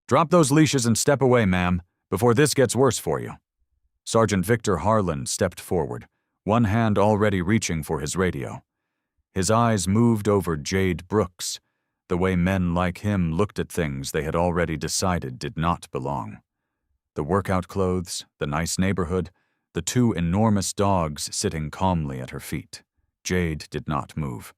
Drop those leashes and step away, ma'am, before this gets worse for you. Sergeant Victor Harlan stepped forward, one hand already reaching for his radio. His eyes moved over Jade Brooks, the way men like him looked at things they had already decided did not belong. The workout clothes, the nice neighborhood, the two enormous dogs sitting calmly at her feet. Jade did not move.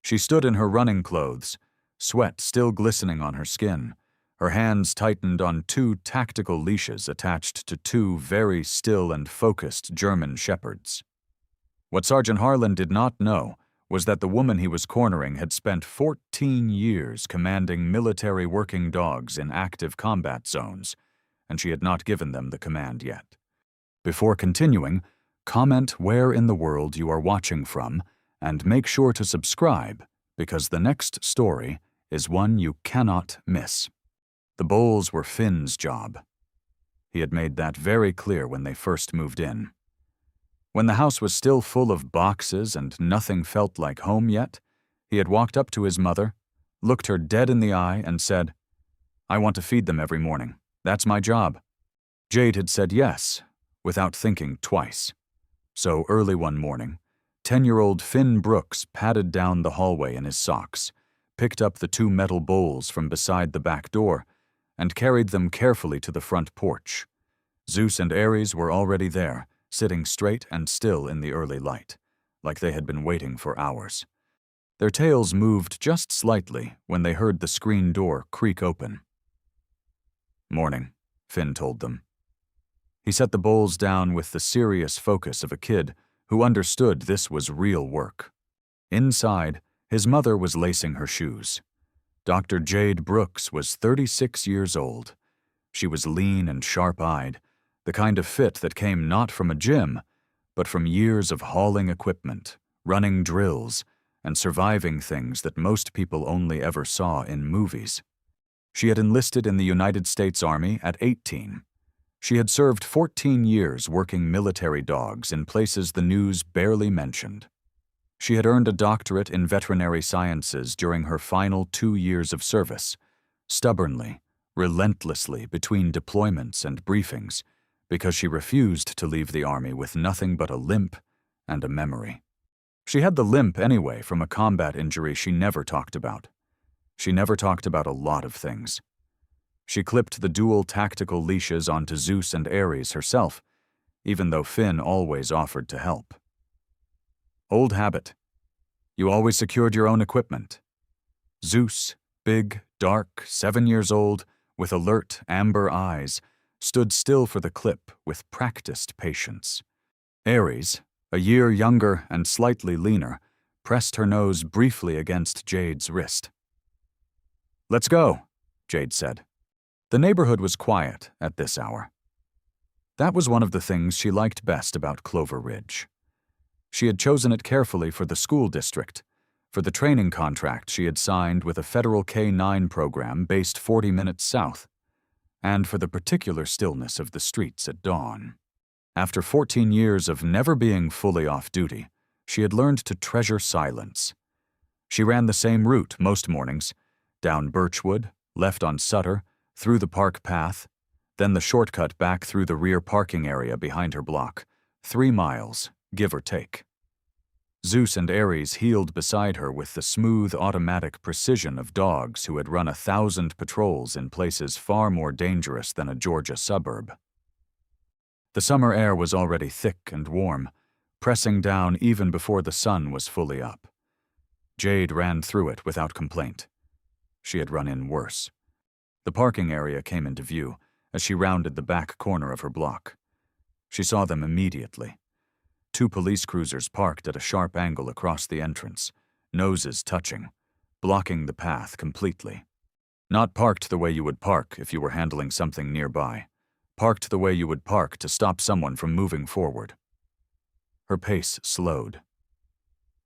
She stood in her running clothes, sweat still glistening on her skin, her hands tightened on two tactical leashes attached to two very still and focused German shepherds. What Sergeant Harlan did not know was that the woman he was cornering had spent 14 years commanding military working dogs in active combat zones, and she had not given them the command yet. Before continuing, comment where in the world you are watching from, and make sure to subscribe, because the next story is one you cannot miss. The bowls were Finn's job. He had made that very clear when they first moved in. When the house was still full of boxes and nothing felt like home yet, he had walked up to his mother, looked her dead in the eye, and said, "I want to feed them every morning. That's my job." Jade had said yes, without thinking twice. So early one morning, 10-year-old Finn Brooks padded down the hallway in his socks, picked up the two metal bowls from beside the back door, and carried them carefully to the front porch. Zeus and Aries were already there, sitting straight and still in the early light, like they had been waiting for hours. Their tails moved just slightly when they heard the screen door creak open. "Morning," Finn told them. He set the bowls down with the serious focus of a kid who understood this was real work. Inside, his mother was lacing her shoes. Dr. Jade Brooks was 36 years old. She was lean and sharp-eyed, the kind of fit that came not from a gym, but from years of hauling equipment, running drills, and surviving things that most people only ever saw in movies. She had enlisted in the United States Army at 18. She had served 14 years working military dogs in places the news barely mentioned. She had earned a doctorate in veterinary sciences during her final 2 years of service, stubbornly, relentlessly between deployments and briefings, because she refused to leave the Army with nothing but a limp and a memory. She had the limp anyway from a combat injury she never talked about. She never talked about a lot of things. She clipped the dual tactical leashes onto Zeus and Aries herself, even though Finn always offered to help. Old habit. You always secured your own equipment. Zeus, big, dark, 7 years old, with alert, amber eyes, stood still for the clip with practiced patience. Aries, a year younger and slightly leaner, pressed her nose briefly against Jade's wrist. "Let's go," Jade said. The neighborhood was quiet at this hour. That was one of the things she liked best about Clover Ridge. She had chosen it carefully for the school district, for the training contract she had signed with a federal K-9 program based 40 minutes south, and for the particular stillness of the streets at dawn. After 14 years of never being fully off duty, she had learned to treasure silence. She ran the same route most mornings, down Birchwood, left on Sutter, through the park path, then the shortcut back through the rear parking area behind her block, 3 miles, give or take. Zeus and Aries heeled beside her with the smooth automatic precision of dogs who had run 1,000 patrols in places far more dangerous than a Georgia suburb. The summer air was already thick and warm, pressing down even before the sun was fully up. Jade ran through it without complaint. She had run in worse. The parking area came into view as she rounded the back corner of her block. She saw them immediately. 2 police cruisers parked at a sharp angle across the entrance, noses touching, blocking the path completely. Not parked the way you would park if you were handling something nearby. Parked the way you would park to stop someone from moving forward. Her pace slowed.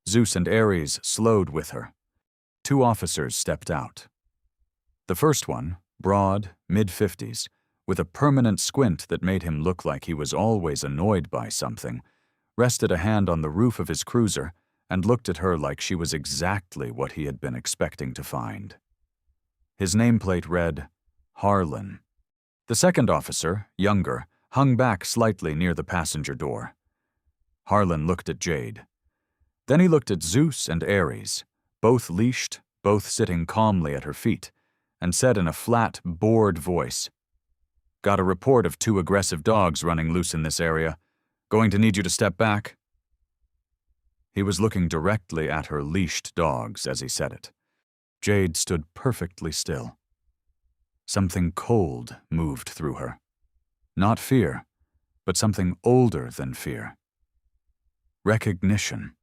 Zeus and Aries slowed with her. 2 officers stepped out. The first one, broad, mid-50s, with a permanent squint that made him look like he was always annoyed by something, rested a hand on the roof of his cruiser and looked at her like she was exactly what he had been expecting to find. His nameplate read, Harlan. The second officer, younger, hung back slightly near the passenger door. Harlan looked at Jade. Then he looked at Zeus and Aries, both leashed, both sitting calmly at her feet, and said in a flat, bored voice, "Got a report of 2 aggressive dogs running loose in this area. Going to need you to step back." He was looking directly at her leashed dogs as he said it. Jade stood perfectly still. Something cold moved through her. Not fear, but something older than fear. Recognition.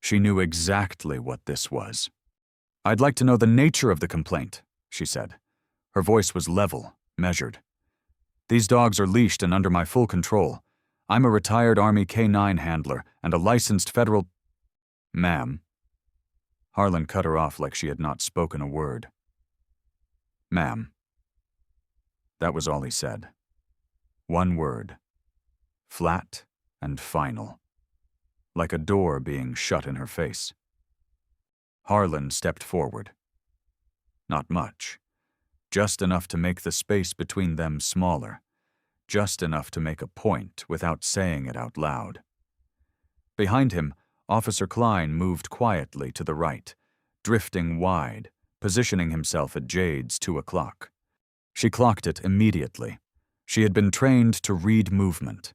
She knew exactly what this was. "I'd like to know the nature of the complaint," she said. Her voice was level, measured. "These dogs are leashed and under my full control. I'm a retired Army K-9 handler and a licensed federal—" "Ma'am." Harlan cut her off like she had not spoken a word. "Ma'am." That was all he said. One word. Flat and final. Like a door being shut in her face. Harlan stepped forward. Not much. Just enough to make the space between them smaller. Just enough to make a point without saying it out loud. Behind him, Officer Klein moved quietly to the right, drifting wide, positioning himself at Jade's 2 o'clock. She clocked it immediately. She had been trained to read movement.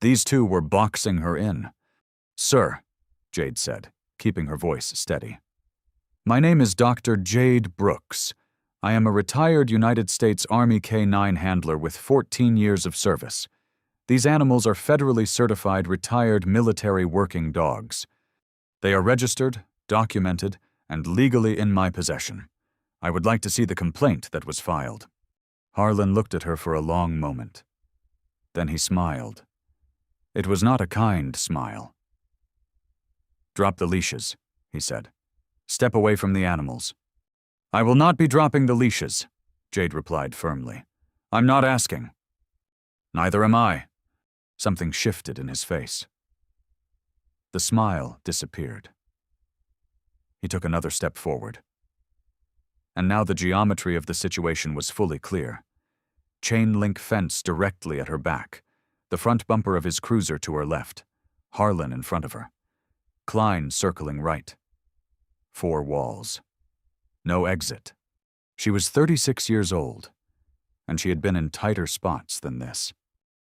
These 2 were boxing her in. "Sir," Jade said, keeping her voice steady. "My name is Dr. Jade Brooks. I am a retired United States Army K-9 handler with 14 years of service. These animals are federally certified retired military working dogs. They are registered, documented, and legally in my possession. I would like to see the complaint that was filed." Harlan looked at her for a long moment. Then he smiled. It was not a kind smile. "Drop the leashes," he said. "Step away from the animals." "I will not be dropping the leashes," Jade replied firmly. "I'm not asking." "Neither am I." Something shifted in his face. The smile disappeared. He took another step forward. And now the geometry of the situation was fully clear. Chain-link fence directly at her back, the front bumper of his cruiser to her left, Harlan in front of her. Klein circling right. 4 walls. No exit. She was 36 years old, and she had been in tighter spots than this.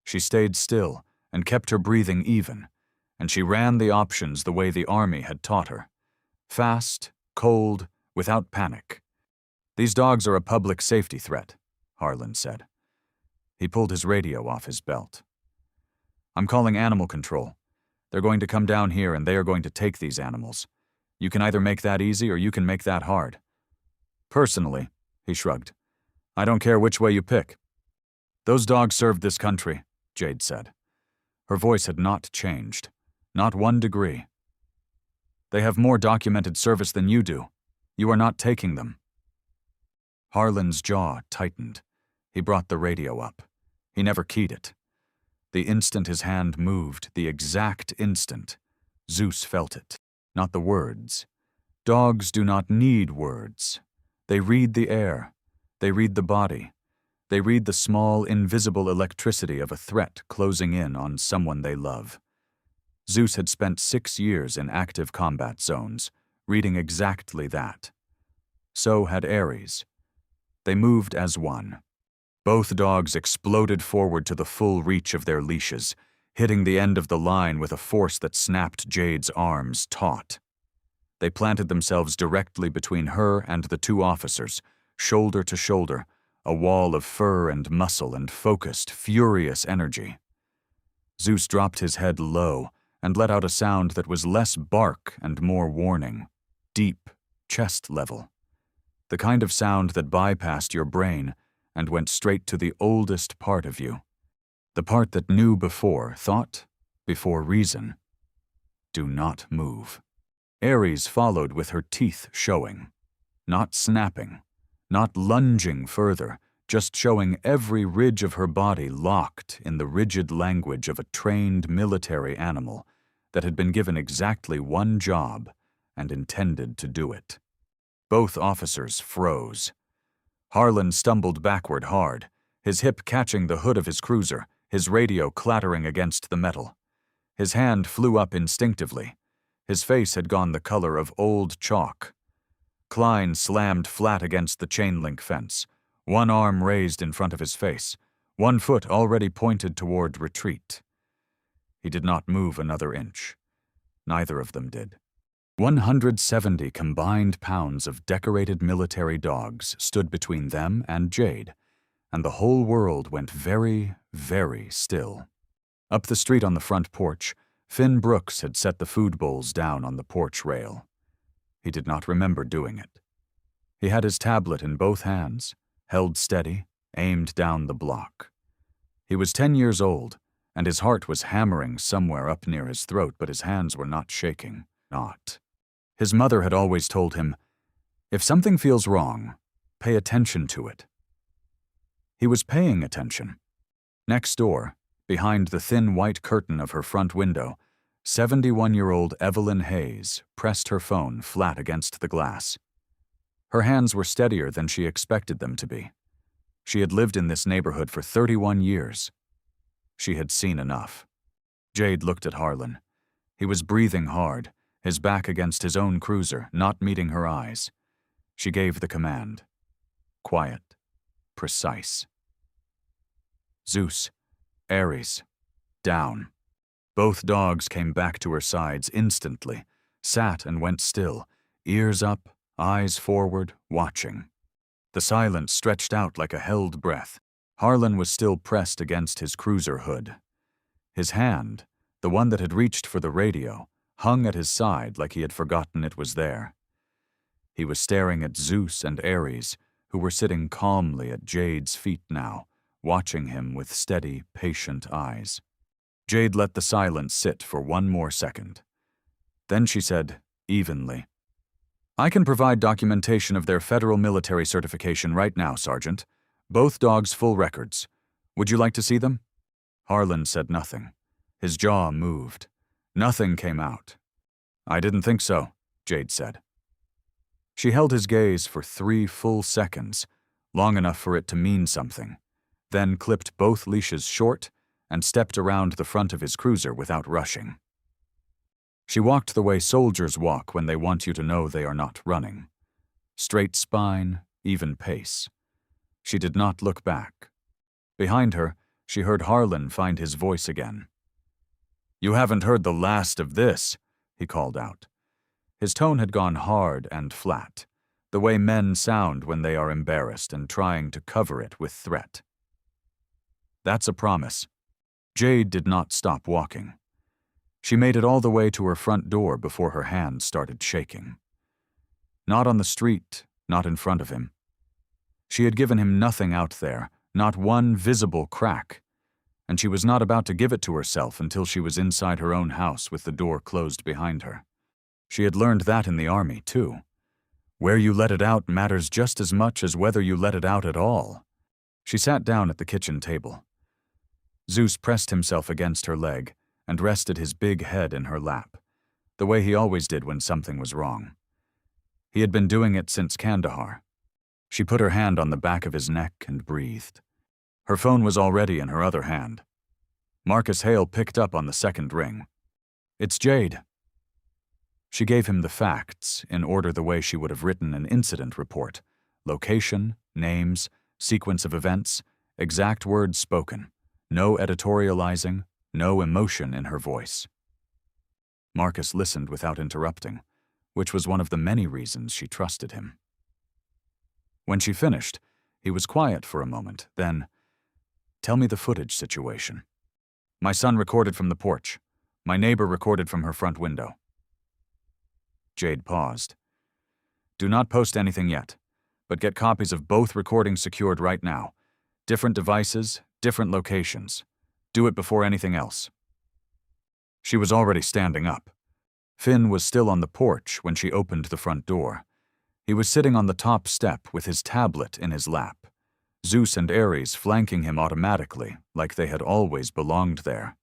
She stayed still and kept her breathing even, and she ran the options the way the Army had taught her. Fast, cold, without panic. "These dogs are a public safety threat," Harlan said. He pulled his radio off his belt. "I'm calling animal control. They're going to come down here and they are going to take these animals. You can either make that easy or you can make that hard." "Personally," he shrugged, "I don't care which way you pick." "Those dogs served this country," Jade said. Her voice had not changed. Not 1 degree. "They have more documented service than you do. You are not taking them." Harlan's jaw tightened. He brought the radio up. He never keyed it. The instant his hand moved, the exact instant, Zeus felt it, not the words. Dogs do not need words. They read the air. They read the body. They read the small, invisible electricity of a threat closing in on someone they love. Zeus had spent 6 years in active combat zones, reading exactly that. So had Aries. They moved as one. Both dogs exploded forward to the full reach of their leashes, hitting the end of the line with a force that snapped Jade's arms taut. They planted themselves directly between her and the 2 officers, shoulder to shoulder, a wall of fur and muscle and focused, furious energy. Zeus dropped his head low and let out a sound that was less bark and more warning, deep, chest level. The kind of sound that bypassed your brain and went straight to the oldest part of you. The part that knew before thought, before reason. Do not move. Aries followed with her teeth showing. Not snapping. Not lunging further, just showing every ridge of her body locked in the rigid language of a trained military animal that had been given exactly one job and intended to do it. Both officers froze. Harlan stumbled backward hard, his hip catching the hood of his cruiser, his radio clattering against the metal. His hand flew up instinctively. His face had gone the color of old chalk. Klein slammed flat against the chain-link fence, one arm raised in front of his face, one foot already pointed toward retreat. He did not move another inch. Neither of them did. 170 combined pounds of decorated military dogs stood between them and Jade, and the whole world went very, very still. Up the street on the front porch, Finn Brooks had set the food bowls down on the porch rail. He did not remember doing it. He had his tablet in both hands, held steady, aimed down the block. He was 10 years old, and his heart was hammering somewhere up near his throat, but his hands were not shaking. Not. His mother had always told him, "If something feels wrong, pay attention to it." He was paying attention. Next door, behind the thin white curtain of her front window, 71-year-old Evelyn Hayes pressed her phone flat against the glass. Her hands were steadier than she expected them to be. She had lived in this neighborhood for 31 years. She had seen enough. Jade looked at Harlan. He was breathing hard, his back against his own cruiser, not meeting her eyes. She gave the command. Quiet. Precise. Zeus, Aries, down. Both dogs came back to her sides instantly, sat and went still, ears up, eyes forward, watching. The silence stretched out like a held breath. Harlan was still pressed against his cruiser hood. His hand, the one that had reached for the radio, hung at his side like he had forgotten it was there. He was staring at Zeus and Aries, who were sitting calmly at Jade's feet now, watching him with steady, patient eyes. Jade let the silence sit for one more second. Then she said, evenly, "I can provide documentation of their federal military certification right now, Sergeant. Both dogs' full records. Would you like to see them?" Harlan said nothing. His jaw moved. Nothing came out. "I didn't think so," Jade said. She held his gaze for 3 full seconds, long enough for it to mean something, then clipped both leashes short and stepped around the front of his cruiser without rushing. She walked the way soldiers walk when they want you to know they are not running. Straight spine, even pace. She did not look back. Behind her, she heard Harlan find his voice again. "You haven't heard the last of this," he called out. His tone had gone hard and flat, the way men sound when they are embarrassed and trying to cover it with threat. "That's a promise." Jade did not stop walking. She made it all the way to her front door before her hands started shaking. Not on the street, not in front of him. She had given him nothing out there, not one visible crack, and she was not about to give it to herself until she was inside her own house with the door closed behind her. She had learned that in the army, too. Where you let it out matters just as much as whether you let it out at all. She sat down at the kitchen table. Zeus pressed himself against her leg and rested his big head in her lap, the way he always did when something was wrong. He had been doing it since Kandahar. She put her hand on the back of his neck and breathed. Her phone was already in her other hand. Marcus Hale picked up on the second ring. "It's Jade." She gave him the facts in order the way she would have written an incident report. Location, names, sequence of events, exact words spoken. No editorializing, no emotion in her voice. Marcus listened without interrupting, which was one of the many reasons she trusted him. When she finished, he was quiet for a moment, then, "Tell me the footage situation." "My son recorded from the porch. My neighbor recorded from her front window." Jade paused. "Do not post anything yet, but get copies of both recordings secured right now. Different devices, different locations. Do it before anything else." She was already standing up. Finn was still on the porch when she opened the front door. He was sitting on the top step with his tablet in his lap, Zeus and Aries flanking him automatically like they had always belonged there.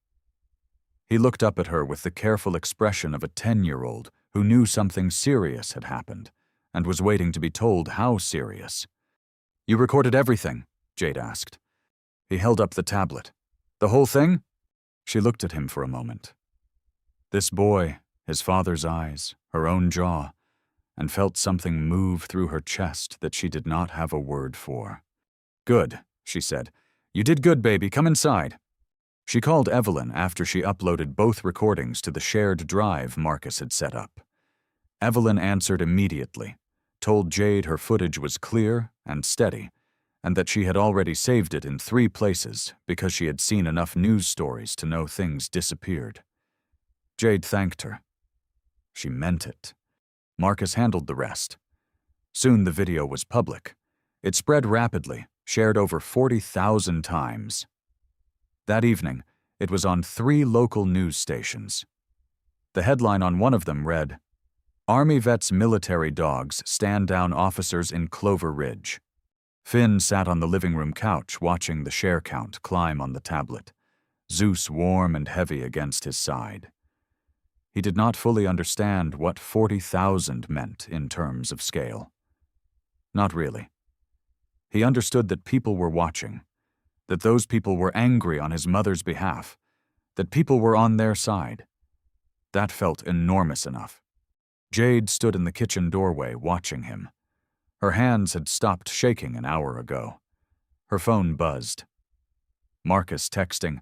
He looked up at her with the careful expression of a 10-year-old who knew something serious had happened and was waiting to be told how serious. You recorded everything? Jade asked. He held up the tablet. The whole thing? She looked at him for a moment. This boy, his father's eyes, her own jaw, and felt something move through her chest that she did not have a word for. Good, she said. You did good, baby. Come inside. She called Evelyn after she uploaded both recordings to the shared drive Marcus had set up. Evelyn answered immediately, told Jade her footage was clear and steady, and that she had already saved it in 3 places because she had seen enough news stories to know things disappeared. Jade thanked her. She meant it. Marcus handled the rest. Soon the video was public. It spread rapidly, shared over 40,000 times. That evening, it was on 3 local news stations. The headline on one of them read, Army vets' military dogs stand down officers in Clover Ridge. Finn sat on the living room couch watching the share count climb on the tablet, Zeus warm and heavy against his side. He did not fully understand what 40,000 meant in terms of scale. Not really. He understood that people were watching, that those people were angry on his mother's behalf, that people were on their side. That felt enormous enough. Jade stood in the kitchen doorway watching him. Her hands had stopped shaking an hour ago. Her phone buzzed. Marcus texting,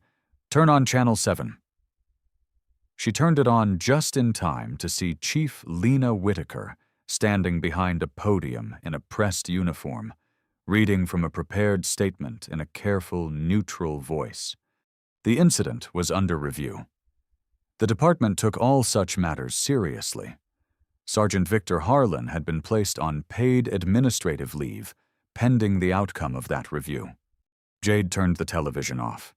"Turn on Channel 7. She turned it on just in time to see Chief Lena Whitaker standing behind a podium in a pressed uniform, reading from a prepared statement in a careful, neutral voice. The incident was under review. The department took all such matters seriously. Sergeant Victor Harlan had been placed on paid administrative leave, pending the outcome of that review. Jade turned the television off.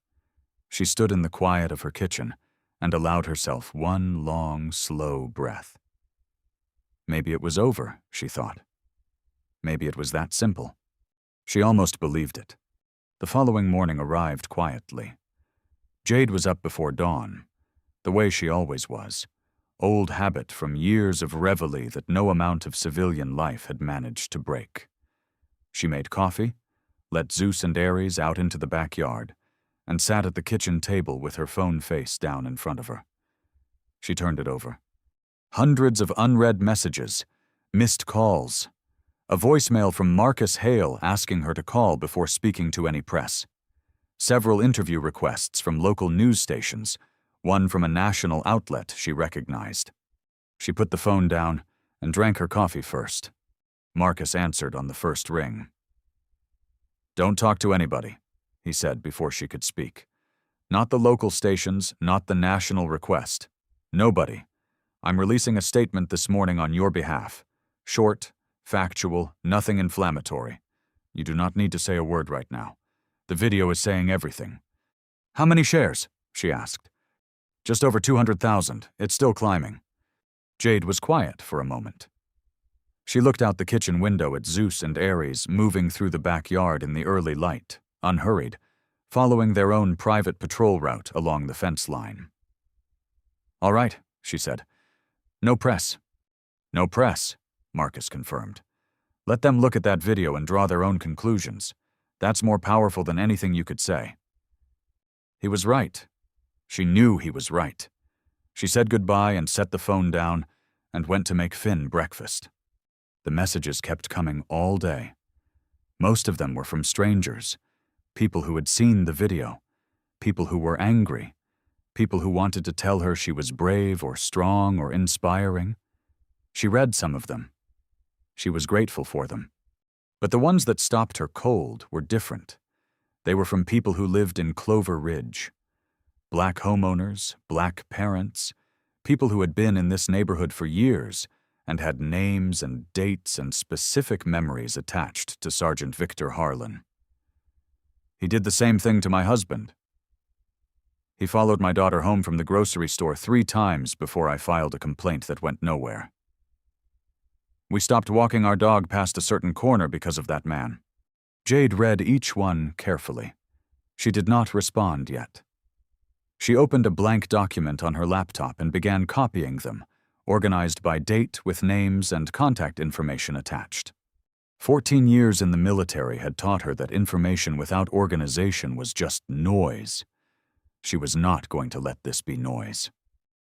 She stood in the quiet of her kitchen and allowed herself one long, slow breath. Maybe it was over, she thought. Maybe it was that simple. She almost believed it. The following morning arrived quietly. Jade was up before dawn, the way she always was, old habit from years of reveille that no amount of civilian life had managed to break. She made coffee, let Zeus and Aries out into the backyard, and sat at the kitchen table with her phone face down in front of her. She turned it over. Hundreds of unread messages, missed calls, a voicemail from Marcus Hale asking her to call before speaking to any press. Several interview requests from local news stations, one from a national outlet she recognized. She put the phone down and drank her coffee first. Marcus answered on the first ring. "Don't talk to anybody," he said before she could speak. "Not the local stations, not the national request. Nobody. I'm releasing a statement this morning on your behalf. Short, factual, nothing inflammatory. You do not need to say a word right now. The video is saying everything." "How many shares?" she asked. "Just over 200,000. It's still climbing." Jade was quiet for a moment. She looked out the kitchen window at Zeus and Aries moving through the backyard in the early light, unhurried, following their own private patrol route along the fence line. "All right," she said. "No press." "No press," Marcus confirmed. "Let them look at that video and draw their own conclusions. That's more powerful than anything you could say." He was right. She knew he was right. She said goodbye and set the phone down and went to make Finn breakfast. The messages kept coming all day. Most of them were from strangers, people who had seen the video, people who were angry, people who wanted to tell her she was brave or strong or inspiring. She read some of them. She was grateful for them. But the ones that stopped her cold were different. They were from people who lived in Clover Ridge. Black homeowners, black parents, people who had been in this neighborhood for years and had names and dates and specific memories attached to Sergeant Victor Harlan. "He did the same thing to my husband. He followed my daughter home from the grocery store 3 times before I filed a complaint that went nowhere. We stopped walking our dog past a certain corner because of that man." Jade read each one carefully. She did not respond yet. She opened a blank document on her laptop and began copying them, organized by date with names and contact information attached. 14 years in the military had taught her that information without organization was just noise. She was not going to let this be noise.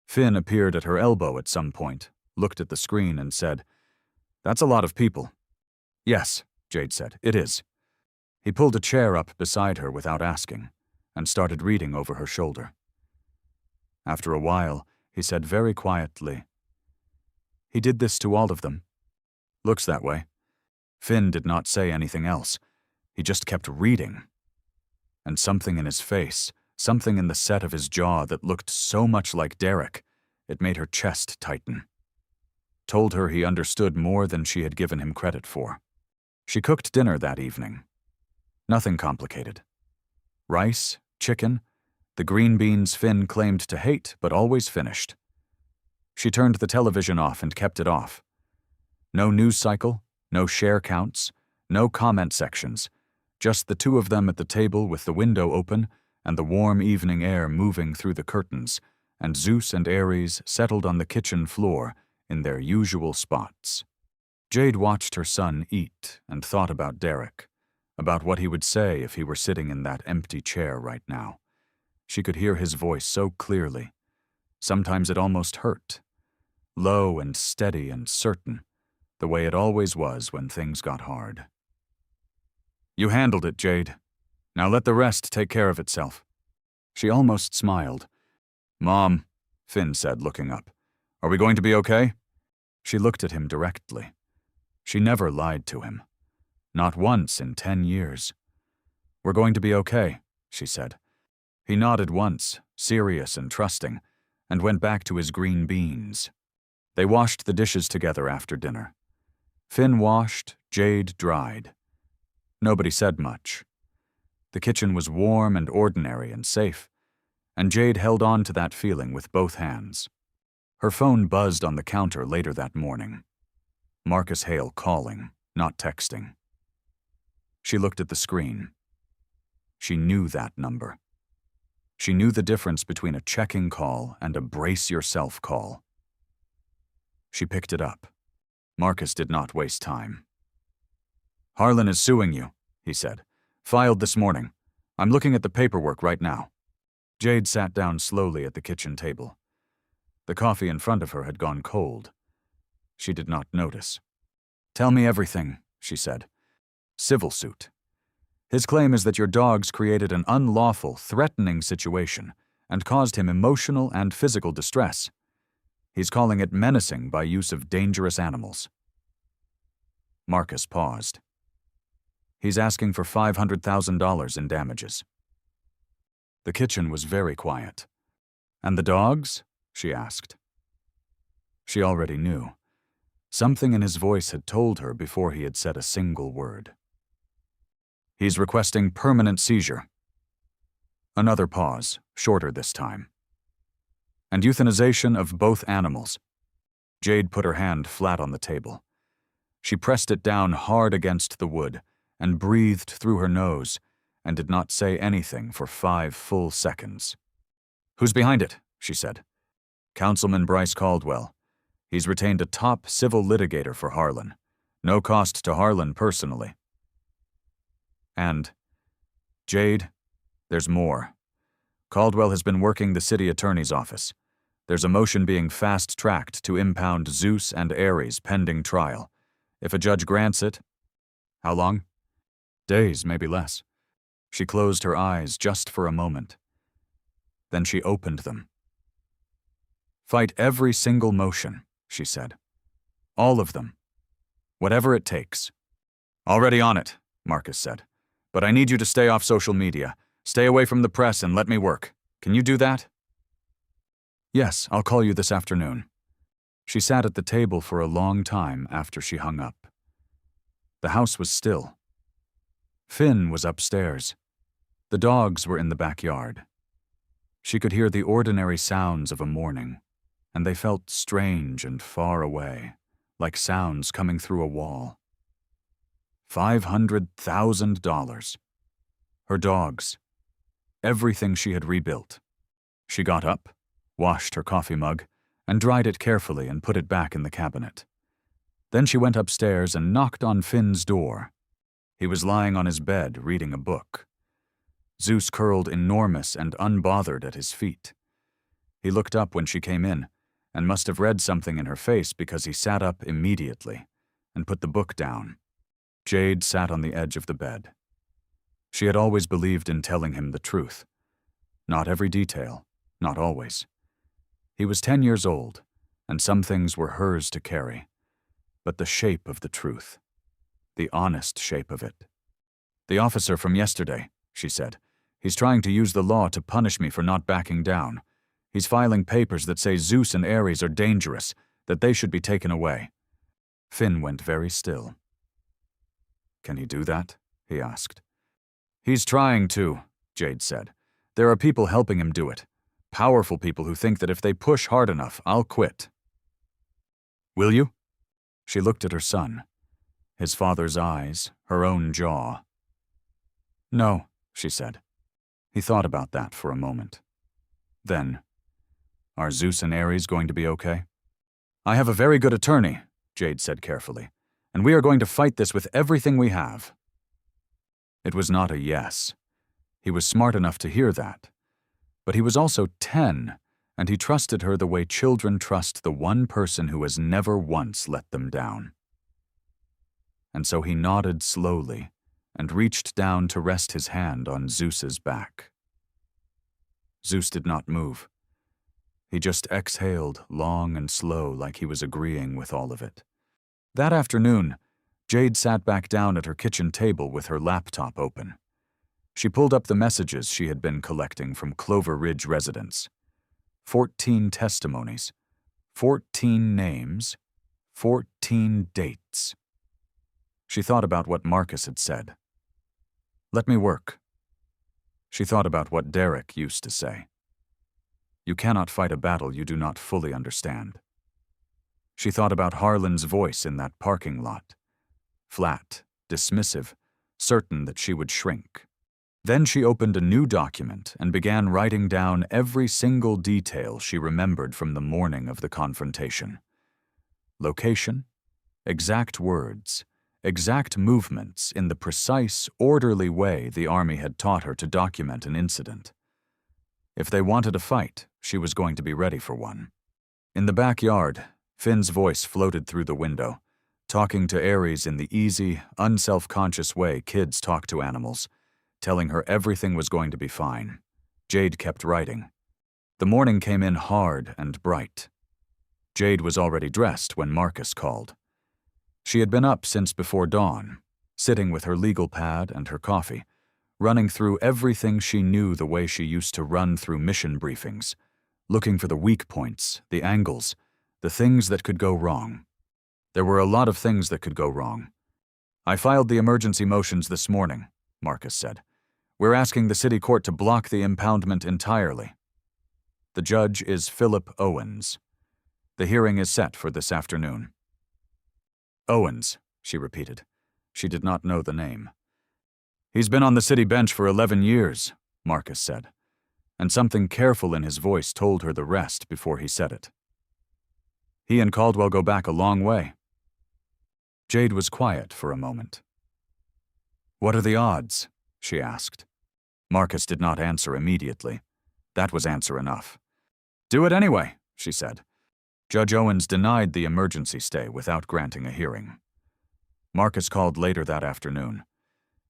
Finn appeared at her elbow at some point, looked at the screen and said, "That's a lot of people." "Yes," Jade said, "it is." He pulled a chair up beside her without asking, and started reading over her shoulder. After a while, he said very quietly, "He did this to all of them." "Looks that way." Finn did not say anything else. He just kept reading. And something in his face, something in the set of his jaw that looked so much like Derek, it made her chest tighten. Told her he understood more than she had given him credit for. She cooked dinner that evening. Nothing complicated. Rice, chicken, the green beans Finn claimed to hate but always finished. She turned the television off and kept it off. No news cycle, no share counts, no comment sections, just the two of them at the table with the window open and the warm evening air moving through the curtains, and Zeus and Aries settled on the kitchen floor in their usual spots. Jade watched her son eat and thought about Derek, about what he would say if he were sitting in that empty chair right now. She could hear his voice so clearly. Sometimes it almost hurt. Low and steady and certain, the way it always was when things got hard. "You handled it, Jade. Now let the rest take care of itself." She almost smiled. "Mom," Finn said, looking up, "are we going to be okay?" She looked at him directly. She never lied to him. Not once in 10 years. "We're going to be okay," she said. He nodded once, serious and trusting, and went back to his green beans. They washed the dishes together after dinner. Finn washed, Jade dried. Nobody said much. The kitchen was warm and ordinary and safe, and Jade held on to that feeling with both hands. Her phone buzzed on the counter later that morning. Marcus Hale calling, not texting. She looked at the screen. She knew that number. She knew the difference between a checking call and a brace yourself call. She picked it up. Marcus did not waste time. "Harlan is suing you," he said. "Filed this morning. I'm looking at the paperwork right now." Jade sat down slowly at the kitchen table. The coffee in front of her had gone cold. She did not notice. "Tell me everything," she said. "Civil suit. His claim is that your dogs created an unlawful, threatening situation and caused him emotional and physical distress. He's calling it menacing by use of dangerous animals." Marcus paused. "He's asking for $500,000 in damages." The kitchen was very quiet. "And the dogs?" she asked. She already knew. Something in his voice had told her before he had said a single word. "He's requesting permanent seizure." Another pause, shorter this time. "And euthanization of both animals." Jade put her hand flat on the table. She pressed it down hard against the wood and breathed through her nose and did not say anything for 5 full seconds. "Who's behind it?" she said. "Councilman Bryce Caldwell. He's retained a top civil litigator for Harlan. No cost to Harlan personally." And, "Jade, there's more. Caldwell has been working the city attorney's office. There's a motion being fast-tracked to impound Zeus and Aries pending trial. If a judge grants it..." "How long?" "Days, maybe less." She closed her eyes just for a moment. Then she opened them. "Fight every single motion," she said. "All of them. Whatever it takes." "Already on it," Marcus said. "But I need you to stay off social media. Stay away from the press and let me work. Can you do that?" "Yes, I'll call you this afternoon." She sat at the table for a long time after she hung up. The house was still. Finn was upstairs. The dogs were in the backyard. She could hear the ordinary sounds of a morning, and they felt strange and far away, like sounds coming through a wall. $500,000. Her dogs. Everything she had rebuilt. She got up, washed her coffee mug, and dried it carefully and put it back in the cabinet. Then she went upstairs and knocked on Finn's door. He was lying on his bed reading a book. Zeus curled enormous and unbothered at his feet. He looked up when she came in, and must have read something in her face because he sat up immediately and put the book down. Jade sat on the edge of the bed. She had always believed in telling him the truth. Not every detail, not always. He was 10 years old, and some things were hers to carry. But the shape of the truth, the honest shape of it. "The officer from yesterday," she said. "He's trying to use the law to punish me for not backing down. He's filing papers that say Zeus and Aries are dangerous, that they should be taken away." Finn went very still. "Can he do that?" he asked. "He's trying to," Jade said. "There are people helping him do it. Powerful people who think that if they push hard enough, I'll quit." "Will you?" She looked at her son. His father's eyes, her own jaw. "No," she said. He thought about that for a moment. Then, "Are Zeus and Aries going to be okay?" "I have a very good attorney," Jade said carefully, "and we are going to fight this with everything we have." It was not a yes. He was smart enough to hear that. But he was also 10, and he trusted her the way children trust the one person who has never once let them down. And so he nodded slowly and reached down to rest his hand on Zeus's back. Zeus did not move. He just exhaled long and slow like he was agreeing with all of it. That afternoon, Jade sat back down at her kitchen table with her laptop open. She pulled up the messages she had been collecting from Clover Ridge residents. 14 testimonies, 14 names, 14 dates. She thought about what Marcus had said. "Let me work." She thought about what Derek used to say. "You cannot fight a battle you do not fully understand." She thought about Harlan's voice in that parking lot. Flat, dismissive, certain that she would shrink. Then she opened a new document and began writing down every single detail she remembered from the morning of the confrontation. Location, exact words, exact movements in the precise, orderly way the Army had taught her to document an incident. If they wanted a fight, she was going to be ready for one. In the backyard, Finn's voice floated through the window, talking to Aries in the easy, unself-conscious way kids talk to animals, telling her everything was going to be fine. Jade kept writing. The morning came in hard and bright. Jade was already dressed when Marcus called. She had been up since before dawn, sitting with her legal pad and her coffee, running through everything she knew the way she used to run through mission briefings, looking for the weak points, the angles, the things that could go wrong. There were a lot of things that could go wrong. "I filed the emergency motions this morning," Marcus said. "We're asking the city court to block the impoundment entirely. The judge is Philip Owens. The hearing is set for this afternoon." "Owens," she repeated. She did not know the name. "He's been on the city bench for 11 years, Marcus said, and something careful in his voice told her the rest before he said it. "He and Caldwell go back a long way." Jade was quiet for a moment. "What are the odds?" she asked. Marcus did not answer immediately. That was answer enough. "Do it anyway," she said. Judge Owens denied the emergency stay without granting a hearing. Marcus called later that afternoon.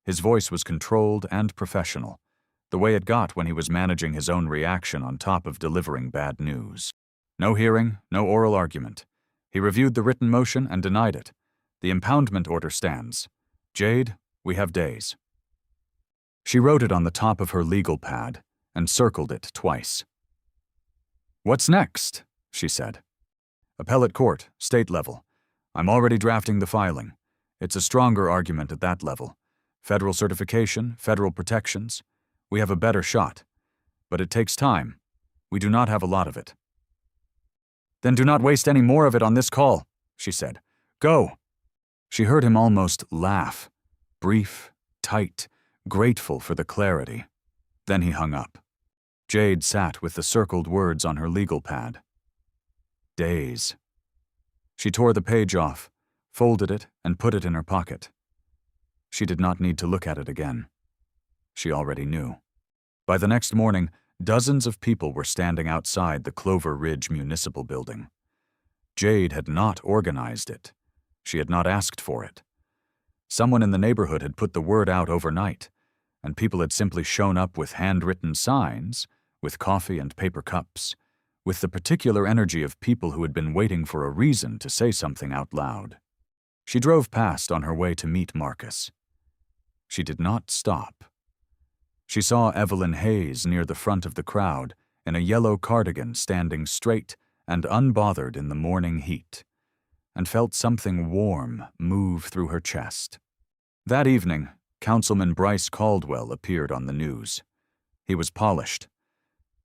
His voice was controlled and professional, the way it got when he was managing his own reaction on top of delivering bad news. No hearing, no oral argument. He reviewed the written motion and denied it. The impoundment order stands. Jade, we have days. She wrote it on the top of her legal pad and circled it twice. "What's next?" she said. "Appellate court, state level. I'm already drafting the filing. It's a stronger argument at that level. Federal certification, federal protections. We have a better shot. But it takes time. We do not have a lot of it." "Then do not waste any more of it on this call," she said. "Go." She heard him almost laugh, brief, tight, grateful for the clarity. Then he hung up. Jade sat with the circled words on her legal pad. Days. She tore the page off, folded it, and put it in her pocket. She did not need to look at it again. She already knew. By the next morning, dozens of people were standing outside the Clover Ridge Municipal Building. Jade had not organized it. She had not asked for it. Someone in the neighborhood had put the word out overnight, and people had simply shown up with handwritten signs, with coffee and paper cups, with the particular energy of people who had been waiting for a reason to say something out loud. She drove past on her way to meet Marcus. She did not stop. She saw Evelyn Hayes near the front of the crowd in a yellow cardigan standing straight and unbothered in the morning heat, and felt something warm move through her chest. That evening, Councilman Bryce Caldwell appeared on the news. He was polished.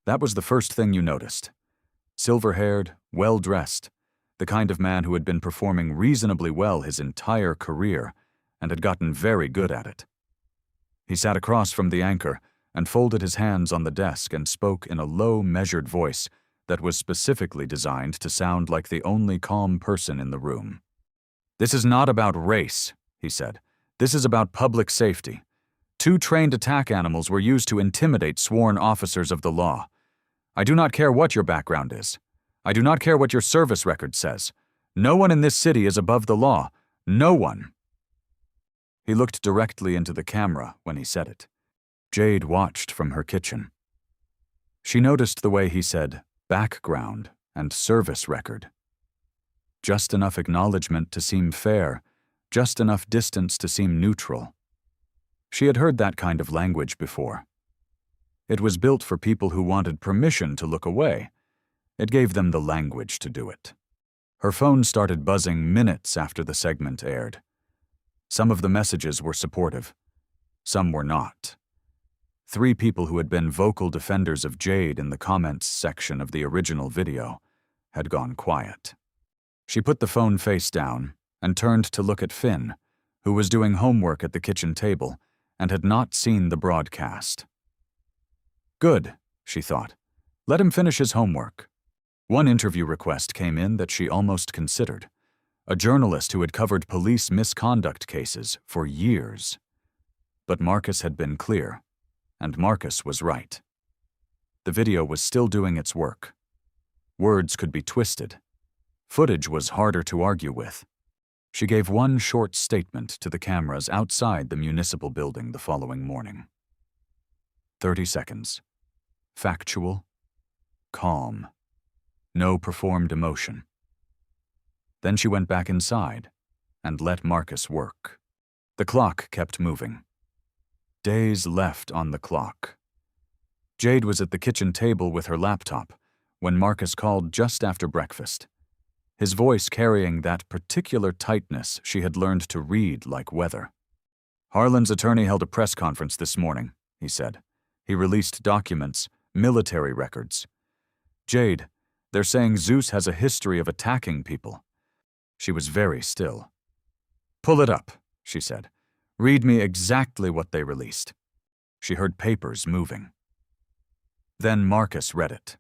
That was the first thing you noticed. Silver-haired, well-dressed, the kind of man who had been performing reasonably well his entire career and had gotten very good at it. He sat across from the anchor and folded his hands on the desk and spoke in a low, measured voice that was specifically designed to sound like the only calm person in the room. "This is not about race," he said. "This is about public safety. 2 trained attack animals were used to intimidate sworn officers of the law. I do not care what your background is. I do not care what your service record says. No one in this city is above the law. No one." He looked directly into the camera when he said it. Jade watched from her kitchen. She noticed the way he said background and service record. Just enough acknowledgement to seem fair, just enough distance to seem neutral. She had heard that kind of language before. It was built for people who wanted permission to look away. It gave them the language to do it. Her phone started buzzing minutes after the segment aired. Some of the messages were supportive. Some were not. 3 people who had been vocal defenders of Jade in the comments section of the original video had gone quiet. She put the phone face down and turned to look at Finn, who was doing homework at the kitchen table and had not seen the broadcast. Good, she thought. Let him finish his homework. One interview request came in that she almost considered. A journalist who had covered police misconduct cases for years. But Marcus had been clear, and Marcus was right. The video was still doing its work. Words could be twisted. Footage was harder to argue with. She gave one short statement to the cameras outside the municipal building the following morning. 30 seconds. Factual. Calm. No performed emotion. Then she went back inside and let Marcus work. The clock kept moving. Days left on the clock. Jade was at the kitchen table with her laptop when Marcus called just after breakfast, his voice carrying that particular tightness she had learned to read like weather. "Harlan's attorney held a press conference this morning," he said. He released documents, military records. "Jade, they're saying Zeus has a history of attacking people." She was very still. "Pull it up," she said. "Read me exactly what they released." She heard papers moving. Then Marcus read it.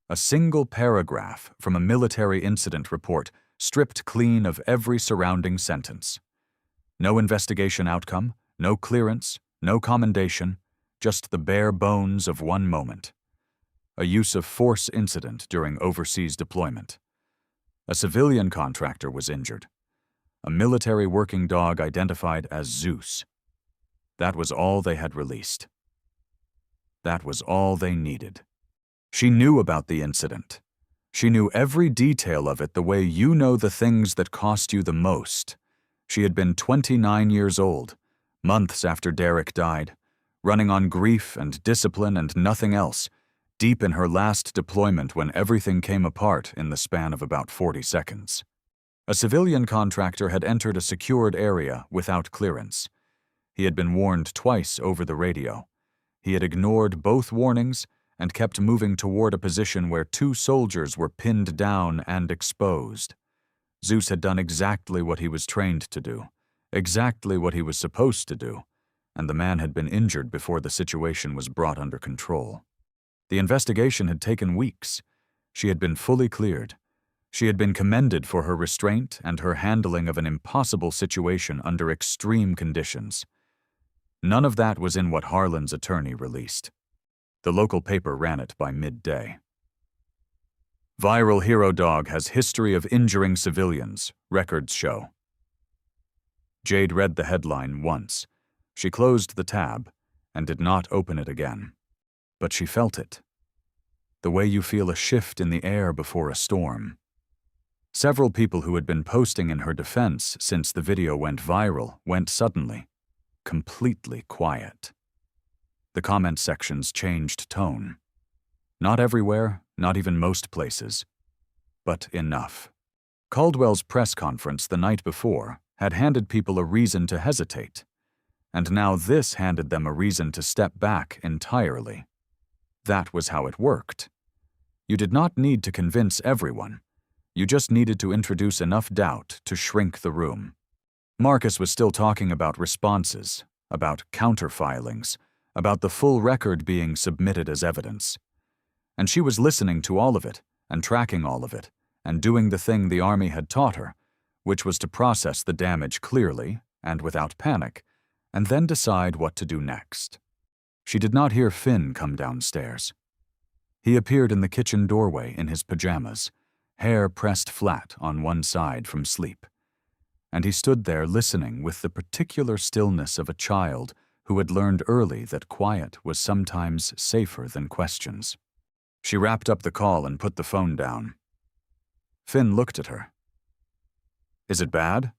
A single paragraph from a military incident report stripped clean of every surrounding sentence. No investigation outcome, no clearance, no commendation, just the bare bones of one moment. A use of force incident during overseas deployment. A civilian contractor was injured. A military working dog identified as Zeus. That was all they had released. That was all they needed. She knew about the incident. She knew every detail of it the way you know the things that cost you the most. She had been 29 years old, months after Derek died, running on grief and discipline and nothing else, deep in her last deployment when everything came apart in the span of about 40 seconds. A civilian contractor had entered a secured area without clearance. He had been warned twice over the radio. He had ignored both warnings and kept moving toward a position where 2 soldiers were pinned down and exposed. Zeus had done exactly what he was trained to do, exactly what he was supposed to do, and the man had been injured before the situation was brought under control. The investigation had taken weeks. She had been fully cleared. She had been commended for her restraint and her handling of an impossible situation under extreme conditions. None of that was in what Harlan's attorney released. The local paper ran it by midday. Viral hero dog has history of injuring civilians, records show. Jade read the headline once. She closed the tab and did not open it again. But she felt it. The way you feel a shift in the air before a storm. Several people who had been posting in her defense since the video went viral went suddenly, completely quiet. The comment sections changed tone. Not everywhere, not even most places, but enough. Caldwell's press conference the night before had handed people a reason to hesitate, and now this handed them a reason to step back entirely. That was how it worked. You did not need to convince everyone. You just needed to introduce enough doubt to shrink the room. Marcus was still talking about responses, about counterfilings, about the full record being submitted as evidence. And she was listening to all of it, and tracking all of it, and doing the thing the Army had taught her, which was to process the damage clearly and without panic, and then decide what to do next. She did not hear Finn come downstairs. He appeared in the kitchen doorway in his pajamas, hair pressed flat on one side from sleep, and he stood there listening with the particular stillness of a child who had learned early that quiet was sometimes safer than questions. She wrapped up the call and put the phone down. Finn looked at her. "Is it bad?"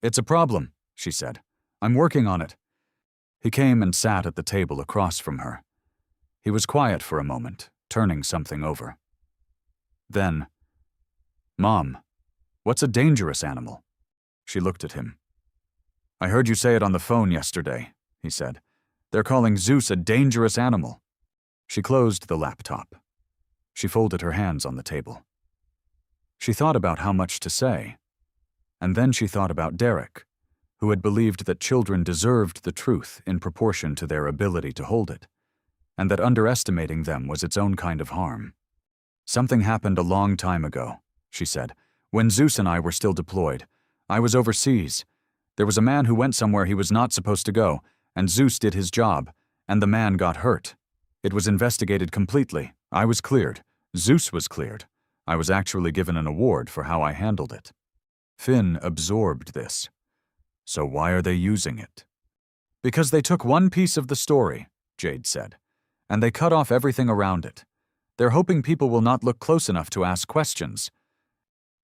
"It's a problem," she said. "I'm working on it." He came and sat at the table across from her. He was quiet for a moment, turning something over. Then, "Mom, what's a dangerous animal?" She looked at him. "I heard you say it on the phone yesterday," he said. "They're calling Zeus a dangerous animal." She closed the laptop. She folded her hands on the table. She thought about how much to say. And then she thought about Derek, who had believed that children deserved the truth in proportion to their ability to hold it, and that underestimating them was its own kind of harm. "Something happened a long time ago," she said, "when Zeus and I were still deployed. I was overseas. There was a man who went somewhere he was not supposed to go, and Zeus did his job, and the man got hurt. It was investigated completely. I was cleared. Zeus was cleared. I was actually given an award for how I handled it." Finn absorbed this. "So why are they using it?" "Because they took one piece of the story," Jade said, "and they cut off everything around it. They're hoping people will not look close enough to ask questions."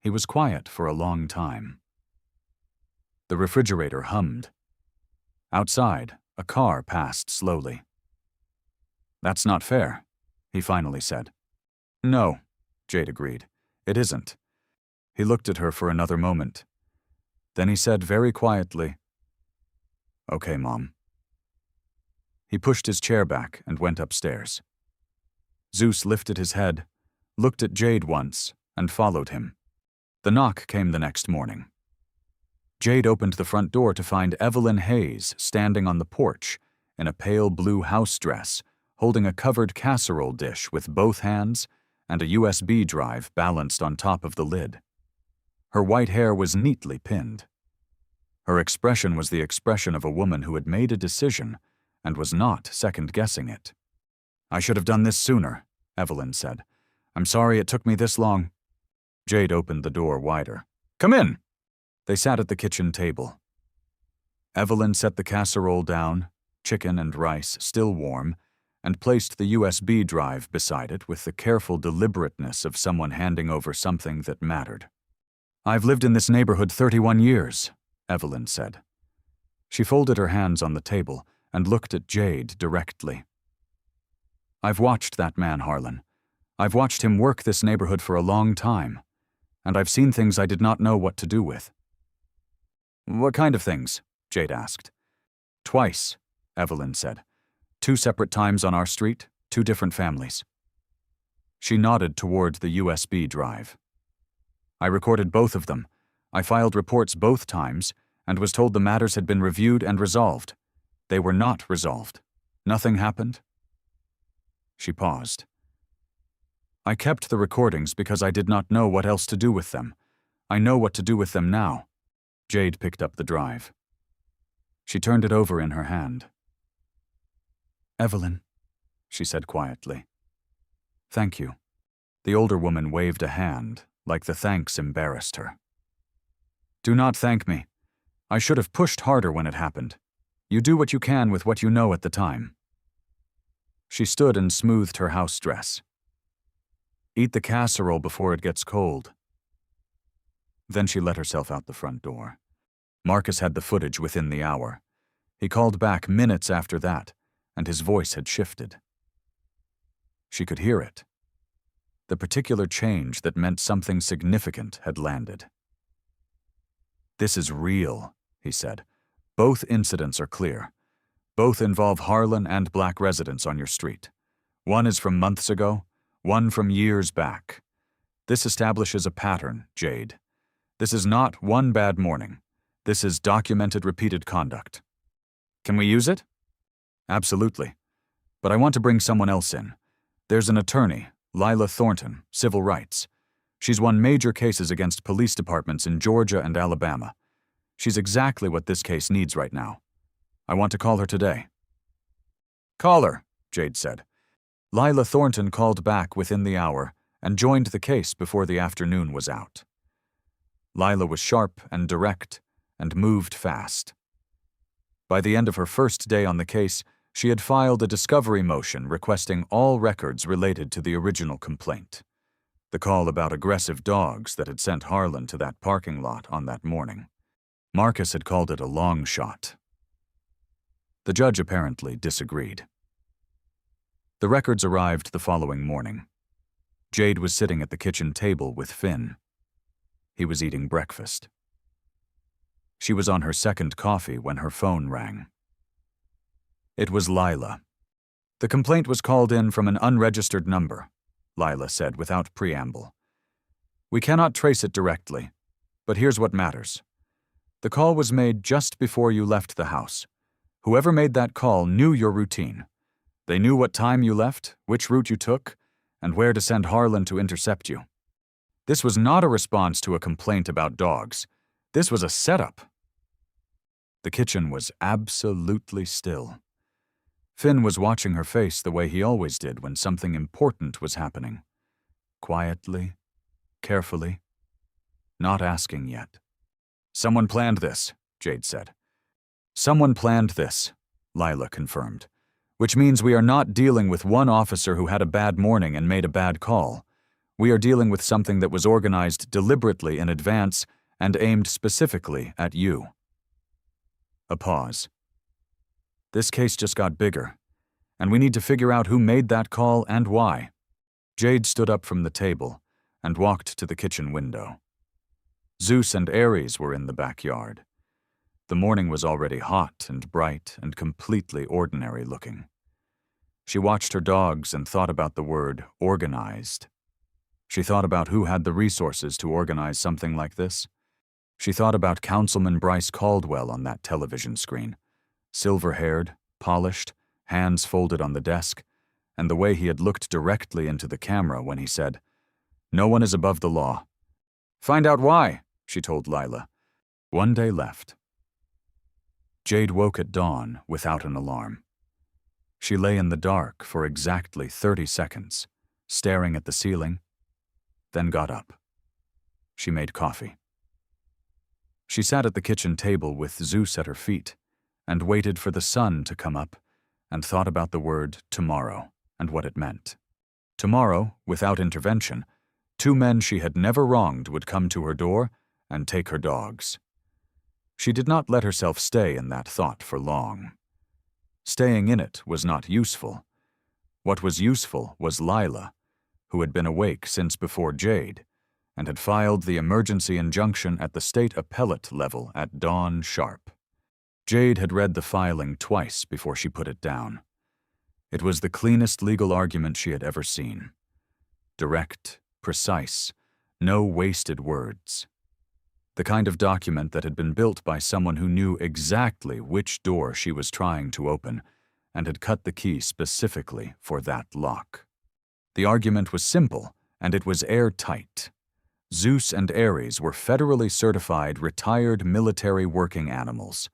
He was quiet for a long time. The refrigerator hummed. Outside, a car passed slowly. "That's not fair," he finally said. "No," Jade agreed. "It isn't." He looked at her for another moment. Then he said very quietly, "Okay, Mom." He pushed his chair back and went upstairs. Zeus lifted his head, looked at Jade once, and followed him. The knock came the next morning. Jade opened the front door to find Evelyn Hayes standing on the porch in a pale blue house dress, holding a covered casserole dish with both hands and a USB drive balanced on top of the lid. Her white hair was neatly pinned. Her expression was the expression of a woman who had made a decision and was not second-guessing it. "I should have done this sooner," Evelyn said. "I'm sorry it took me this long." Jade opened the door wider. "Come in!" They sat at the kitchen table. Evelyn set the casserole down, chicken and rice still warm, and placed the USB drive beside it with the careful deliberateness of someone handing over something that mattered. "I've lived in this neighborhood 31 years, Evelyn said. She folded her hands on the table and looked at Jade directly. "I've watched that man, Harlan. I've watched him work this neighborhood for a long time, and I've seen things I did not know what to do with." "What kind of things?" Jade asked. "Twice," Evelyn said. "2 separate times on our street, 2 different families." She nodded toward the USB drive. "I recorded both of them. I filed reports both times and was told the matters had been reviewed and resolved. They were not resolved. Nothing happened." She paused. I kept the recordings because I did not know what else to do with them. I know what to do with them now. Jade picked up the drive. She turned it over in her hand. Evelyn, she said quietly. Thank you. The older woman waved a hand, like the thanks embarrassed her. Do not thank me. I should have pushed harder when it happened. You do what you can with what you know at the time. She stood and smoothed her house dress. Eat the casserole before it gets cold. Then she let herself out the front door. Marcus had the footage within the hour. He called back minutes after that, and his voice had shifted. She could hear it. The particular change that meant something significant had landed. This is real, he said. Both incidents are clear. Both involve Harlan and black residents on your street. One is from months ago, one from years back. This establishes a pattern, Jade. This is not one bad morning. This is documented repeated conduct. Can we use it? Absolutely. But I want to bring someone else in. There's an attorney, Lila Thornton, civil rights. She's won major cases against police departments in Georgia and Alabama. She's exactly what this case needs right now. I want to call her today. Call her, Jade said. Lila Thornton called back within the hour and joined the case before the afternoon was out. Lila was sharp and direct and moved fast. By the end of her first day on the case, she had filed a discovery motion requesting all records related to the original complaint. The call about aggressive dogs that had sent Harlan to that parking lot on that morning. Marcus had called it a long shot. The judge apparently disagreed. The records arrived the following morning. Jade was sitting at the kitchen table with Finn. He was eating breakfast. She was on her second coffee when her phone rang. It was Lila. The complaint was called in from an unregistered number, Lila said without preamble. We cannot trace it directly, but here's what matters. The call was made just before you left the house. Whoever made that call knew your routine. They knew what time you left, which route you took, and where to send Harlan to intercept you. This was not a response to a complaint about dogs. This was a setup. The kitchen was absolutely still. Finn was watching her face the way he always did when something important was happening. Quietly, carefully, not asking yet. Someone planned this, Jade said. Someone planned this, Lila confirmed, which means we are not dealing with one officer who had a bad morning and made a bad call. We are dealing with something that was organized deliberately in advance and aimed specifically at you. A pause. This case just got bigger, and we need to figure out who made that call and why. Jade stood up from the table and walked to the kitchen window. Zeus and Aries were in the backyard. The morning was already hot and bright and completely ordinary looking. She watched her dogs and thought about the word organized. She thought about who had the resources to organize something like this. She thought about Councilman Bryce Caldwell on that television screen, silver-haired, polished, hands folded on the desk, and the way he had looked directly into the camera when he said, "No one is above the law." "Find out why," she told Lila. One day left. Jade woke at dawn without an alarm. She lay in the dark for exactly 30 seconds, staring at the ceiling, then got up. She made coffee. She sat at the kitchen table with Zeus at her feet and waited for the sun to come up and thought about the word tomorrow and what it meant. Tomorrow, without intervention, 2 men she had never wronged would come to her door and take her dogs. She did not let herself stay in that thought for long. Staying in it was not useful. What was useful was Lila, who had been awake since before Jade, and had filed the emergency injunction at the state appellate level at dawn sharp. Jade had read the filing twice before she put it down. It was the cleanest legal argument she had ever seen. Direct, precise, no wasted words. The kind of document that had been built by someone who knew exactly which door she was trying to open and had cut the key specifically for that lock. The argument was simple, and it was airtight. Zeus and Aries were federally certified retired military working animals.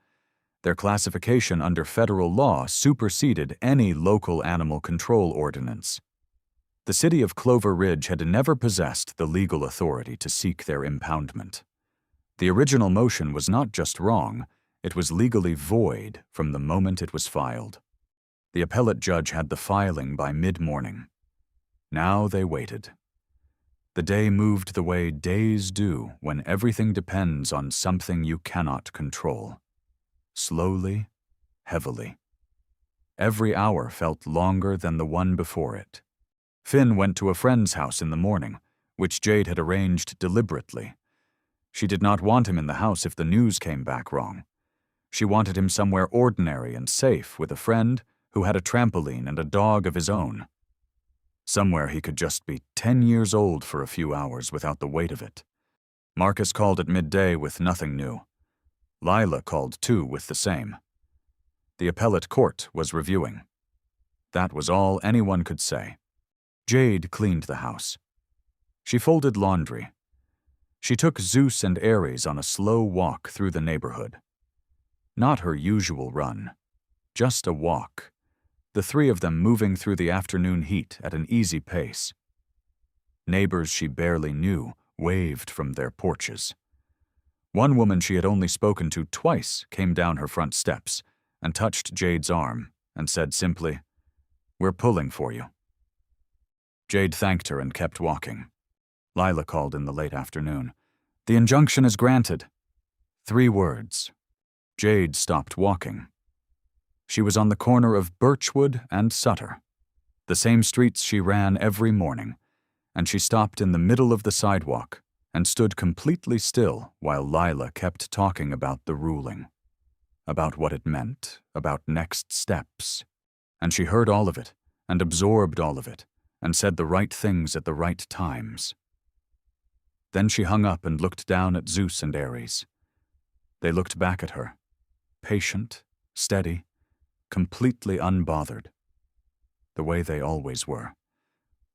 Their classification under federal law superseded any local animal control ordinance. The city of Clover Ridge had never possessed the legal authority to seek their impoundment. The original motion was not just wrong, it was legally void from the moment it was filed. The appellate judge had the filing by mid-morning. Now they waited. The day moved the way days do when everything depends on something you cannot control. Slowly, heavily. Every hour felt longer than the one before it. Finn went to a friend's house in the morning, which Jade had arranged deliberately. She did not want him in the house if the news came back wrong. She wanted him somewhere ordinary and safe with a friend who had a trampoline and a dog of his own. Somewhere he could just be 10 years old for a few hours without the weight of it. Marcus called at midday with nothing new. Lila called too with the same. The appellate court was reviewing. That was all anyone could say. Jade cleaned the house. She folded laundry. She took Zeus and Aries on a slow walk through the neighborhood. Not her usual run, just a walk. The three of them moving through the afternoon heat at an easy pace. Neighbors she barely knew waved from their porches. One woman she had only spoken to twice came down her front steps and touched Jade's arm and said simply, "We're pulling for you." Jade thanked her and kept walking. Lila called in the late afternoon. "The injunction is granted." 3 words. Jade stopped walking. She was on the corner of Birchwood and Sutter, the same streets she ran every morning, and she stopped in the middle of the sidewalk and stood completely still while Lila kept talking about the ruling, about what it meant, about next steps. And she heard all of it and absorbed all of it and said the right things at the right times. Then she hung up and looked down at Zeus and Aries. They looked back at her, patient, steady, completely unbothered. The way they always were.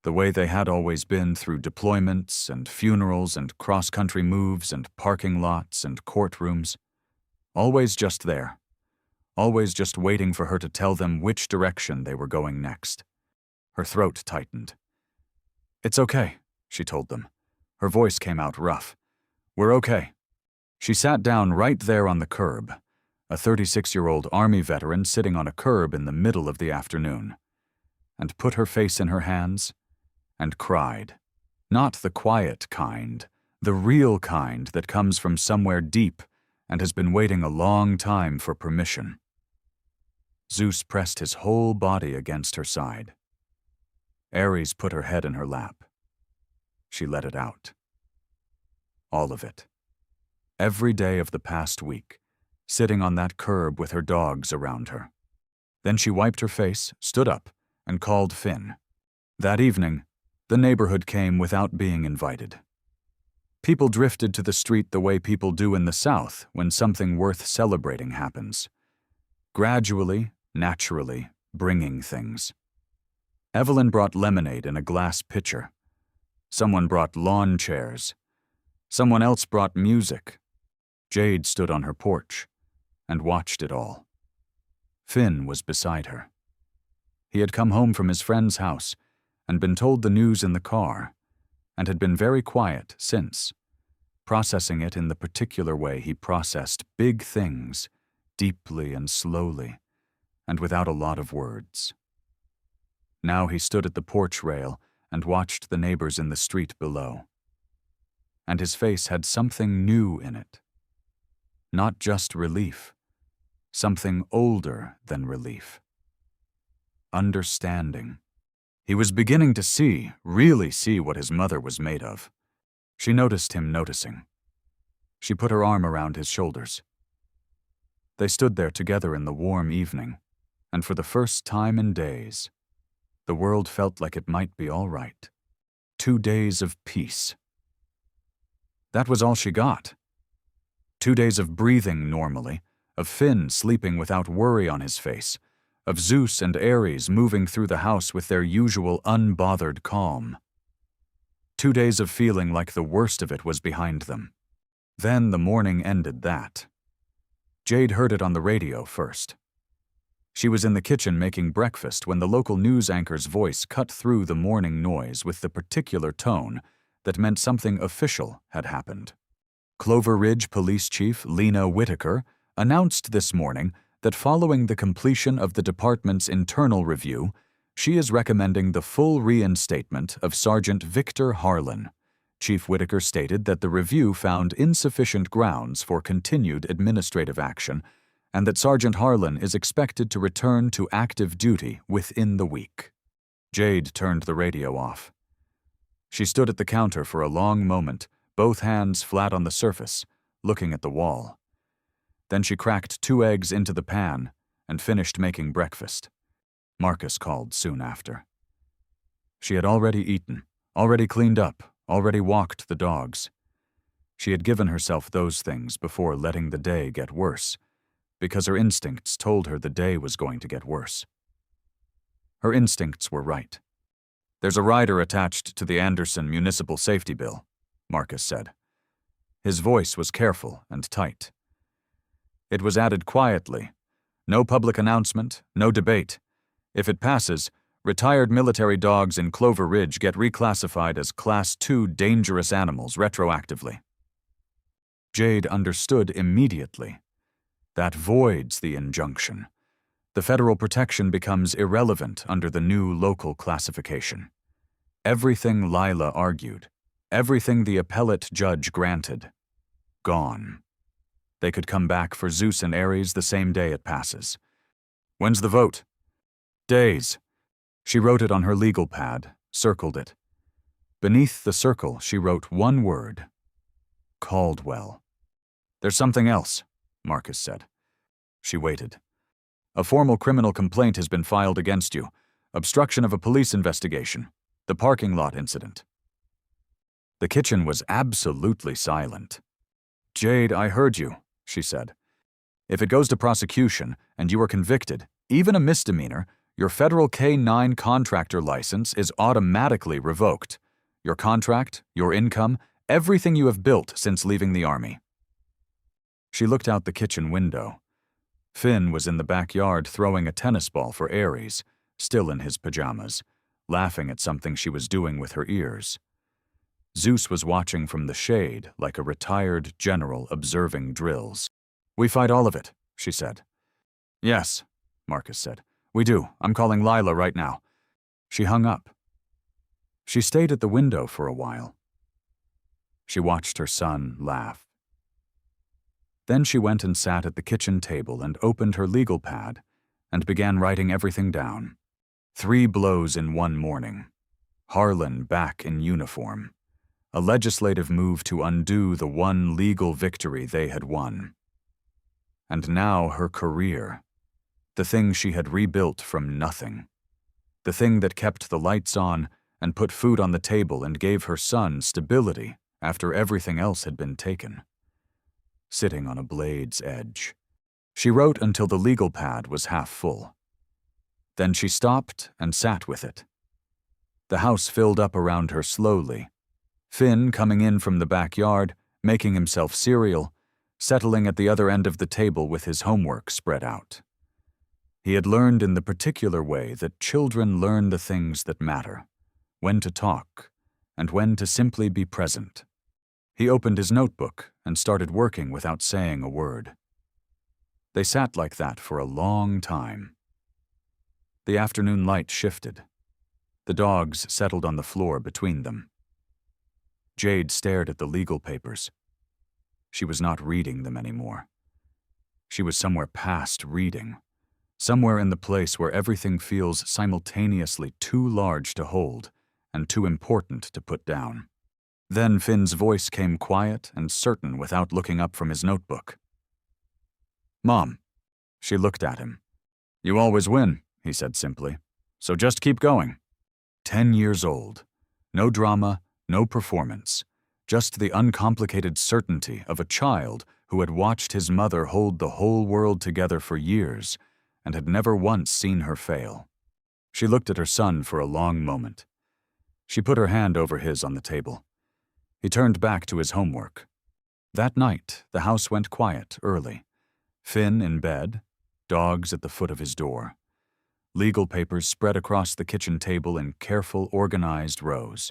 The way they had always been through deployments and funerals and cross-country moves and parking lots and courtrooms. Always just there. Always just waiting for her to tell them which direction they were going next. Her throat tightened. "It's okay," she told them. Her voice came out rough. "We're okay." She sat down right there on the curb, a 36-year-old Army veteran sitting on a curb in the middle of the afternoon, and put her face in her hands and cried. Not the quiet kind, the real kind that comes from somewhere deep and has been waiting a long time for permission. Zeus pressed his whole body against her side. Aries put her head in her lap. She let it out. All of it. Every day of the past week, sitting on that curb with her dogs around her. Then she wiped her face, stood up, and called Finn. That evening, the neighborhood came without being invited. People drifted to the street the way people do in the South when something worth celebrating happens. Gradually, naturally, bringing things. Evelyn brought lemonade in a glass pitcher. Someone brought lawn chairs. Someone else brought music. Jade stood on her porch and watched it all. Finn was beside her. He had come home from his friend's house and been told the news in the car, and had been very quiet since, processing it in the particular way he processed big things, deeply and slowly, and without a lot of words. Now he stood at the porch rail and watched the neighbors in the street below. And his face had something new in it. Not just relief, something older than relief. Understanding. He was beginning to see, really see what his mother was made of. She noticed him noticing. She put her arm around his shoulders. They stood there together in the warm evening, and for the first time in days, the world felt like it might be all right. 2 days of peace. That was all she got. 2 days of breathing normally, of Finn sleeping without worry on his face, of Zeus and Aries moving through the house with their usual unbothered calm. 2 days of feeling like the worst of it was behind them. Then the morning ended that. Jade heard it on the radio first. She was in the kitchen making breakfast when the local news anchor's voice cut through the morning noise with the particular tone that meant something official had happened. Clover Ridge Police Chief Lena Whitaker announced this morning that following the completion of the department's internal review, she is recommending the full reinstatement of Sergeant Victor Harlan. Chief Whitaker stated that the review found insufficient grounds for continued administrative action and that Sergeant Harlan is expected to return to active duty within the week. Jade turned the radio off. She stood at the counter for a long moment, both hands flat on the surface, looking at the wall. Then she cracked 2 eggs into the pan and finished making breakfast. Marcus called soon after. She had already eaten, already cleaned up, already walked the dogs. She had given herself those things before letting the day get worse, because her instincts told her the day was going to get worse. Her instincts were right. "There's a rider attached to the Anderson Municipal Safety Bill," Marcus said. His voice was careful and tight. It was added quietly. No public announcement, no debate. If it passes, retired military dogs in Clover Ridge get reclassified as Class 2 dangerous animals retroactively. Jade understood immediately. That voids the injunction. The federal protection becomes irrelevant under the new local classification. Everything Lila argued, everything the appellate judge granted, gone. They could come back for Zeus and Aries the same day it passes. "When's the vote?" "Days." She wrote it on her legal pad, circled it. Beneath the circle, she wrote one word: Caldwell. "There's something else," Marcus said. She waited. "A formal criminal complaint has been filed against you. Obstruction of a police investigation. The parking lot incident." The kitchen was absolutely silent. "Jade, I heard you," she said. "If it goes to prosecution and you are convicted, even a misdemeanor, your federal K-9 contractor license is automatically revoked. Your contract, your income, everything you have built since leaving the Army." She looked out the kitchen window. Finn was in the backyard throwing a tennis ball for Aries, still in his pajamas, laughing at something she was doing with her ears. Zeus was watching from the shade like a retired general observing drills. "We fight all of it," she said. "Yes," Marcus said. "We do. I'm calling Lila right now." She hung up. She stayed at the window for a while. She watched her son laugh. Then she went and sat at the kitchen table and opened her legal pad and began writing everything down. 3 blows in one morning. Harlan back in uniform. A legislative move to undo the one legal victory they had won. And now her career. The thing she had rebuilt from nothing. The thing that kept the lights on and put food on the table and gave her son stability after everything else had been taken. Sitting on a blade's edge. She wrote until the legal pad was half full. Then she stopped and sat with it. The house filled up around her slowly. Finn coming in from the backyard, making himself cereal, settling at the other end of the table with his homework spread out. He had learned in the particular way that children learn the things that matter, when to talk, and when to simply be present. He opened his notebook and started working without saying a word. They sat like that for a long time. The afternoon light shifted. The dogs settled on the floor between them. Jade stared at the legal papers. She was not reading them anymore. She was somewhere past reading, somewhere in the place where everything feels simultaneously too large to hold and too important to put down. Then Finn's voice came quiet and certain without looking up from his notebook. "Mom." She looked at him. "You always win," he said simply. "So just keep going." 10 years old. No drama, no performance. Just the uncomplicated certainty of a child who had watched his mother hold the whole world together for years and had never once seen her fail. She looked at her son for a long moment. She put her hand over his on the table. He turned back to his homework. That night, the house went quiet early. Finn in bed, dogs at the foot of his door. Legal papers spread across the kitchen table in careful, organized rows.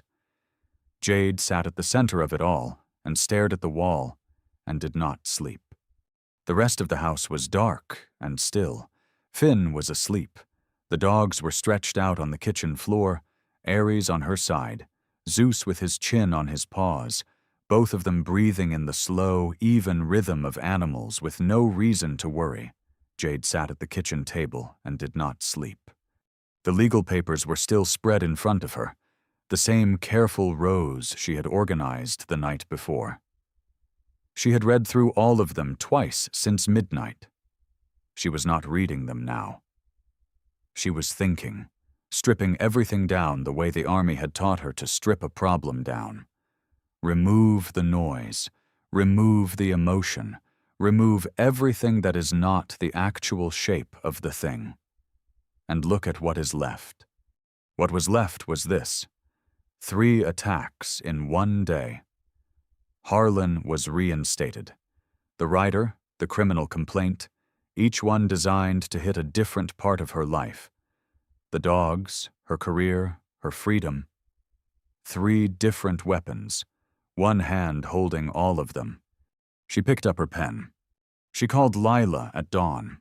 Jade sat at the center of it all and stared at the wall and did not sleep. The rest of the house was dark and still. Finn was asleep. The dogs were stretched out on the kitchen floor, Aries on her side, Zeus with his chin on his paws, both of them breathing in the slow, even rhythm of animals with no reason to worry. Jade sat at the kitchen table and did not sleep. The legal papers were still spread in front of her, the same careful rows she had organized the night before. She had read through all of them twice since midnight. She was not reading them now. She was thinking, stripping everything down the way the army had taught her to strip a problem down. Remove the noise, remove the emotion, remove everything that is not the actual shape of the thing. And look at what is left. What was left was this: 3 attacks in one day. Harlan was reinstated. The writer, the criminal complaint, each one designed to hit a different part of her life. The dogs, her career, her freedom. 3 different weapons, one hand holding all of them. She picked up her pen. She called Lila at dawn.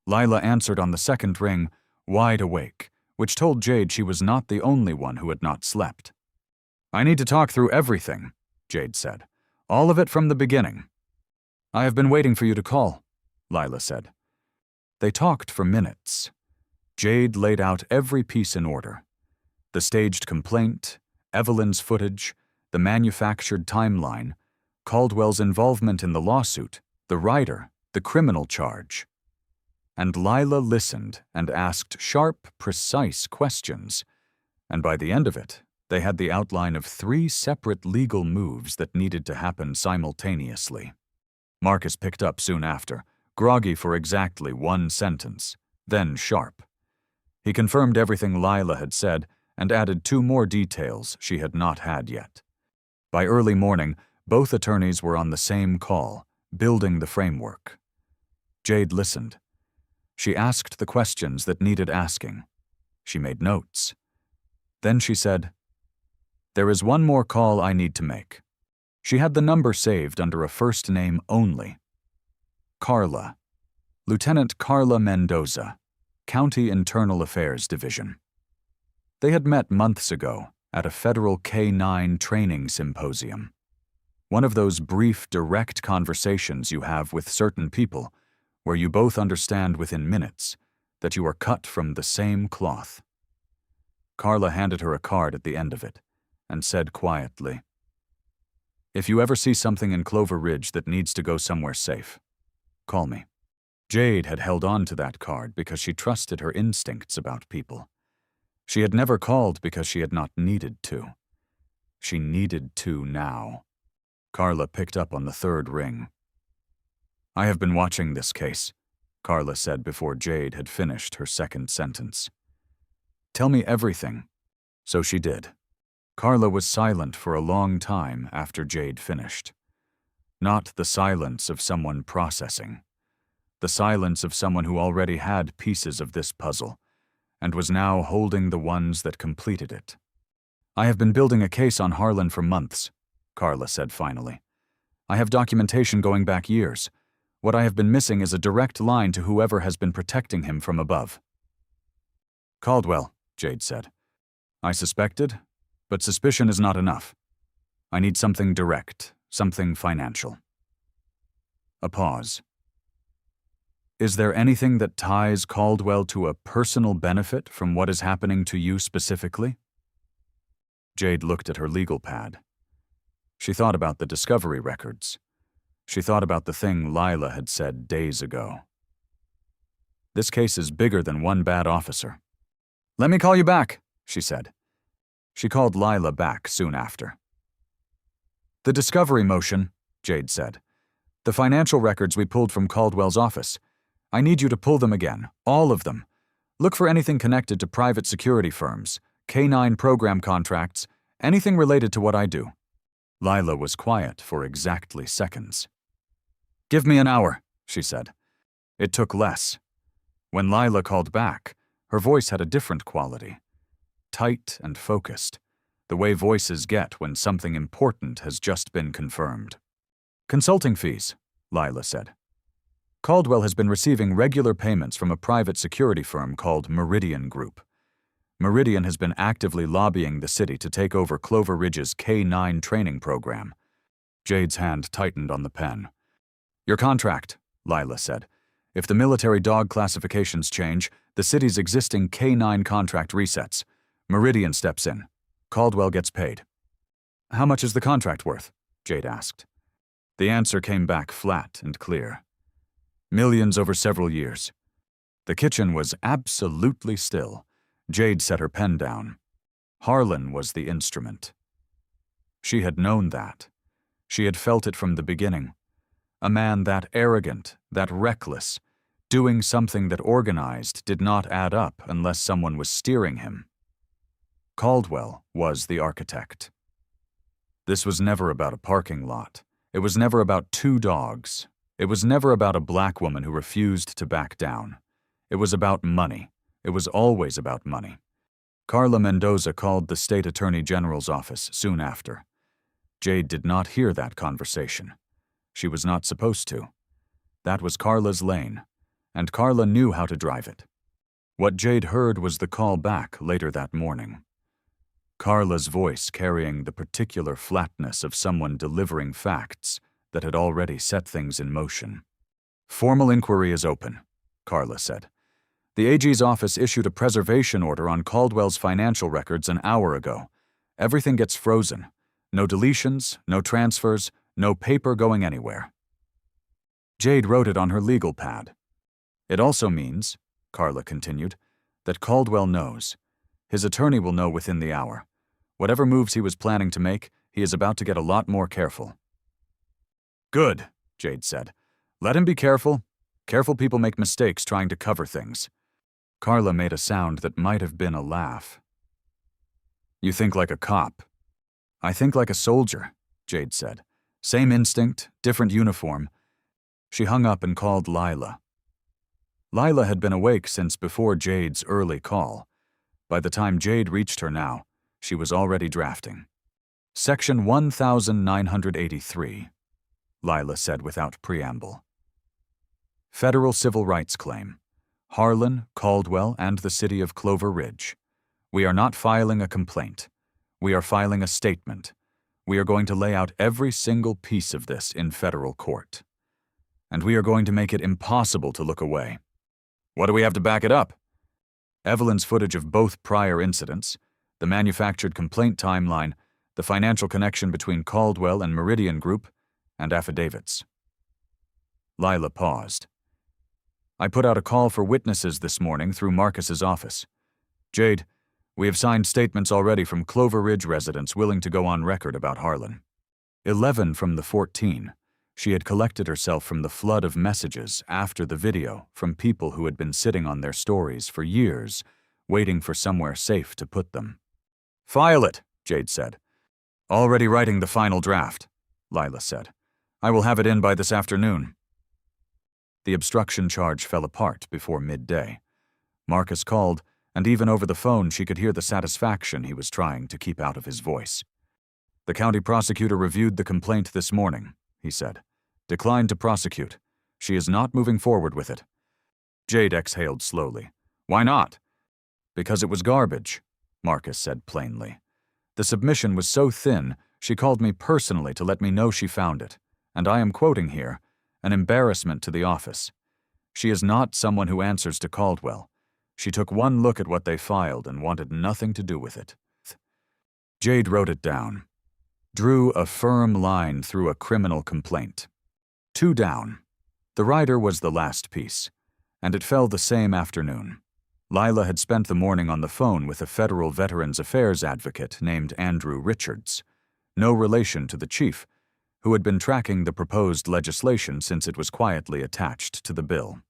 Lila answered on the second ring, wide awake, which told Jade she was not the only one who had not slept. "I need to talk through everything," Jade said. "All of it from the beginning." "I have been waiting for you to call," Lila said. They talked for minutes. Jade laid out every piece in order. The staged complaint, Evelyn's footage, the manufactured timeline, Caldwell's involvement in the lawsuit, the writer, the criminal charge. And Lila listened and asked sharp, precise questions, and by the end of it, they had the outline of 3 separate legal moves that needed to happen simultaneously. Marcus picked up soon after, groggy for exactly 1 sentence, then sharp. He confirmed everything Lila had said and added 2 more details she had not had yet. By early morning, both attorneys were on the same call, building the framework. Jade listened. She asked the questions that needed asking. She made notes. Then she said, "There is one more call I need to make." She had the number saved under a first name only. Carla. Lieutenant Carla Mendoza, County Internal Affairs Division. They had met months ago at a federal K-9 training symposium. One of those brief, direct conversations you have with certain people where you both understand within minutes that you are cut from the same cloth. Carla handed her a card at the end of it and said quietly, "If you ever see something in Clover Ridge that needs to go somewhere safe, call me." Jade had held on to that card because she trusted her instincts about people. She had never called because she had not needed to. She needed to now. Carla picked up on the 3rd ring. "I have been watching this case," Carla said before Jade had finished her 2nd sentence. "Tell me everything." So she did. Carla was silent for a long time after Jade finished. Not the silence of someone processing. The silence of someone who already had pieces of this puzzle and was now holding the ones that completed it. "I have been building a case on Harlan for months," Carla said finally. "I have documentation going back years. What I have been missing is a direct line to whoever has been protecting him from above." "Caldwell," Jade said. "I suspected, but suspicion is not enough. I need something direct, something financial." A pause. "Is there anything that ties Caldwell to a personal benefit from what is happening to you specifically?" Jade looked at her legal pad. She thought about the discovery records. She thought about the thing Lila had said days ago. "This case is bigger than one bad officer." "Let me call you back," she said. She called Lila back soon after. "The discovery motion," Jade said. "The financial records we pulled from Caldwell's office. I need you to pull them again, all of them. Look for anything connected to private security firms, K-9 program contracts, anything related to what I do." Lila was quiet for exactly seconds. "Give me an hour," she said. It took less. When Lila called back, her voice had a different quality. Tight and focused, the way voices get when something important has just been confirmed. "Consulting fees," Lila said. "Caldwell has been receiving regular payments from a private security firm called Meridian Group. Meridian has been actively lobbying the city to take over Clover Ridge's K-9 training program." Jade's hand tightened on the pen. "Your contract," Lila said. "If the military dog classifications change, the city's existing K-9 contract resets. Meridian steps in. Caldwell gets paid." "How much is the contract worth?" Jade asked. The answer came back flat and clear. "Millions over several years." The kitchen was absolutely still. Jade set her pen down. Harlan was the instrument. She had known that. She had felt it from the beginning. A man that arrogant, that reckless, doing something that organized did not add up unless someone was steering him. Caldwell was the architect. This was never about a parking lot. It was never about two dogs. It was never about a black woman who refused to back down. It was about money. It was always about money. Carla Mendoza called the state attorney general's office soon after. Jade did not hear that conversation. She was not supposed to. That was Carla's lane, and Carla knew how to drive it. What Jade heard was the call back later that morning. Carla's voice carrying the particular flatness of someone delivering facts that had already set things in motion. "Formal inquiry is open," Carla said. "The AG's office issued a preservation order on Caldwell's financial records an hour ago. Everything gets frozen. No deletions, no transfers, no paper going anywhere." Jade wrote it on her legal pad. "It also means," Carla continued, "that Caldwell knows. His attorney will know within the hour. Whatever moves he was planning to make, he is about to get a lot more careful." "Good," Jade said. "Let him be careful. Careful people make mistakes trying to cover things." Carla made a sound that might have been a laugh. "You think like a cop." "I think like a soldier," Jade said. "Same instinct, different uniform." She hung up and called Lila. Lila had been awake since before Jade's early call. By the time Jade reached her now, she was already drafting. "Section 1983, Lila said without preamble. "Federal civil rights claim. Harlan, Caldwell, and the city of Clover Ridge. We are not filing a complaint. We are filing a statement. We are going to lay out every single piece of this in federal court. And we are going to make it impossible to look away." "What do we have to back it up?" "Evelyn's footage of both prior incidents, the manufactured complaint timeline, the financial connection between Caldwell and Meridian Group, and affidavits." Lila paused. "I put out a call for witnesses this morning through Marcus's office. Jade, we have signed statements already from Clover Ridge residents willing to go on record about Harlan." 11 from the 14. She had collected herself from the flood of messages after the video from people who had been sitting on their stories for years, waiting for somewhere safe to put them. "File it," Jade said. "Already writing the final draft," Lila said. "I will have it in by this afternoon." The obstruction charge fell apart before midday. Marcus called, and even over the phone she could hear the satisfaction he was trying to keep out of his voice. "The county prosecutor reviewed the complaint this morning," he said. "Declined to prosecute. She is not moving forward with it." Jade exhaled slowly. "Why not?" "Because it was garbage," Marcus said plainly. "The submission was so thin, she called me personally to let me know she found it, and I am quoting here, an embarrassment to the office. She is not someone who answers to Caldwell. She took one look at what they filed and wanted nothing to do with it." Jade wrote it down. Drew a firm line through a criminal complaint. 2 down. The writer was the last piece, and it fell the same afternoon. Lila had spent the morning on the phone with a federal Veterans Affairs advocate named Andrew Richards, no relation to the chief, who had been tracking the proposed legislation since it was quietly attached to the bill.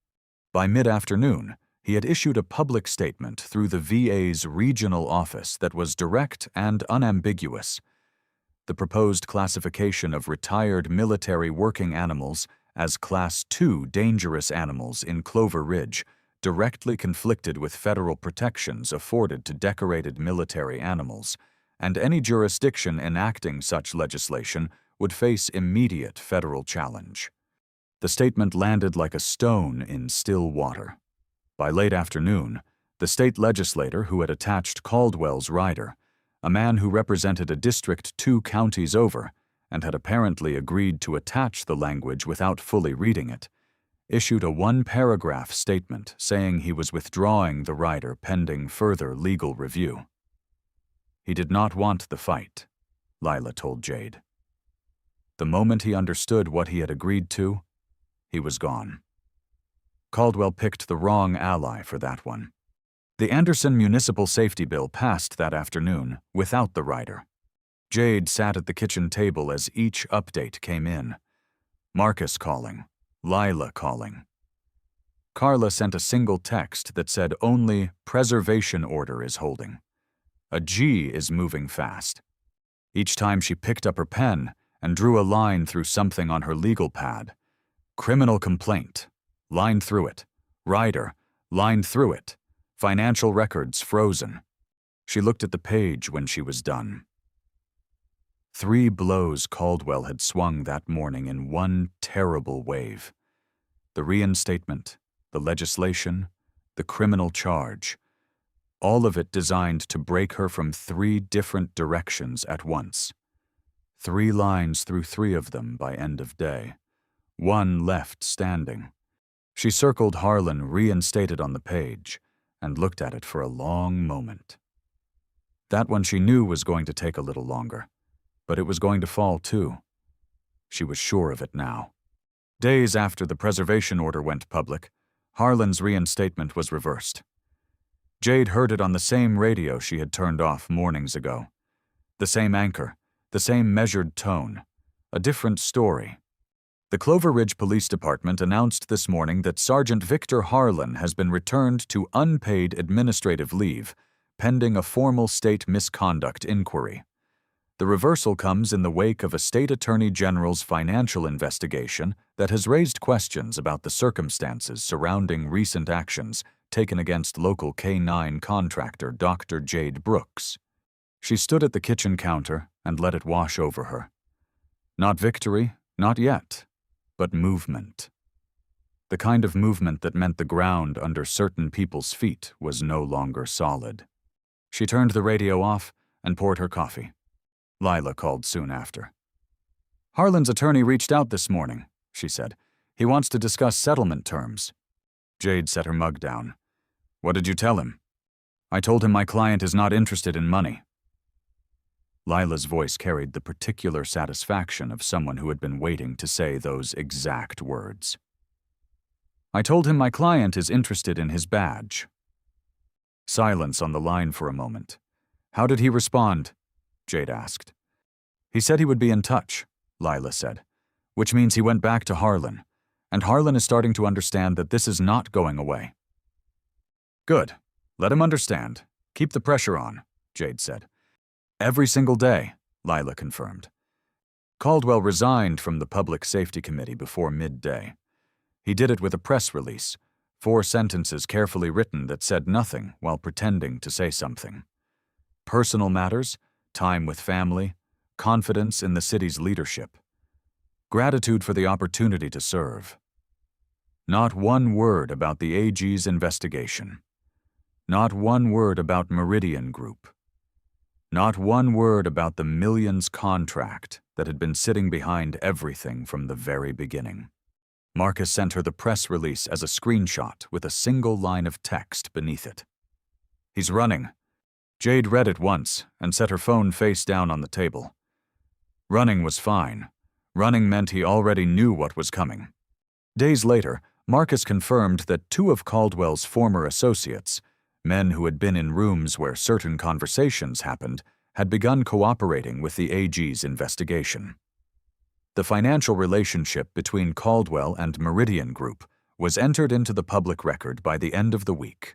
By mid-afternoon, he had issued a public statement through the VA's regional office that was direct and unambiguous. The proposed classification of retired military working animals as Class II dangerous animals in Clover Ridge directly conflicted with federal protections afforded to decorated military animals, and any jurisdiction enacting such legislation would face immediate federal challenge. The statement landed like a stone in still water. By late afternoon, the state legislator who had attached Caldwell's rider, a man who represented a district 2 counties over and had apparently agreed to attach the language without fully reading it, issued a 1-paragraph statement saying he was withdrawing the rider pending further legal review. He did not want the fight, Lila told Jade. The moment he understood what he had agreed to, he was gone. Caldwell picked the wrong ally for that one. The Anderson Municipal Safety Bill passed that afternoon without the rider. Jade sat at the kitchen table as each update came in. Marcus calling, Lila calling. Carla sent a single text that said only preservation order is holding. A G is moving fast. Each time she picked up her pen and drew a line through something on her legal pad. Criminal complaint, line through it. Rider, line through it. Financial records frozen. She looked at the page when she was done. 3 blows Caldwell had swung that morning in one terrible wave. The reinstatement, the legislation, the criminal charge. All of it designed to break her from 3 different directions at once. 3 lines through 3 of them by end of day. 1 left standing. She circled Harlan reinstated on the page and looked at it for a long moment. That one she knew was going to take a little longer, but it was going to fall too. She was sure of it now. Days after the preservation order went public, Harlan's reinstatement was reversed. Jade heard it on the same radio she had turned off mornings ago. The same anchor, the same measured tone, a different story. The Clover Ridge Police Department announced this morning that Sergeant Victor Harlan has been returned to unpaid administrative leave, pending a formal state misconduct inquiry. The reversal comes in the wake of a state attorney general's financial investigation that has raised questions about the circumstances surrounding recent actions taken against local K-9 contractor Dr. Jade Brooks. She stood at the kitchen counter and let it wash over her. Not victory, not yet, but movement. The kind of movement that meant the ground under certain people's feet was no longer solid. She turned the radio off and poured her coffee. Lila called soon after. Harlan's attorney reached out this morning, she said. He wants to discuss settlement terms. Jade set her mug down. What did you tell him? I told him my client is not interested in money. Lila's voice carried the particular satisfaction of someone who had been waiting to say those exact words. I told him my client is interested in his badge. Silence on the line for a moment. How did he respond? Jade asked. He said he would be in touch, Lila said, which means he went back to Harlan, and Harlan is starting to understand that this is not going away. Good. Let him understand. Keep the pressure on, Jade said. Every single day, Lila confirmed. Caldwell resigned from the Public Safety Committee before midday. He did it with a press release, 4 sentences carefully written that said nothing while pretending to say something. Personal matters, time with family, confidence in the city's leadership, gratitude for the opportunity to serve. Not one word about the AG's investigation. Not one word about Meridian Group. Not one word about the millions contract that had been sitting behind everything from the very beginning. Marcus sent her the press release as a screenshot with a single line of text beneath it. He's running. Jade read it once and set her phone face down on the table. Running was fine. Running meant he already knew what was coming. Days later, Marcus confirmed that 2 of Caldwell's former associates, men who had been in rooms where certain conversations happened, had begun cooperating with the AG's investigation. The financial relationship between Caldwell and Meridian Group was entered into the public record by the end of the week.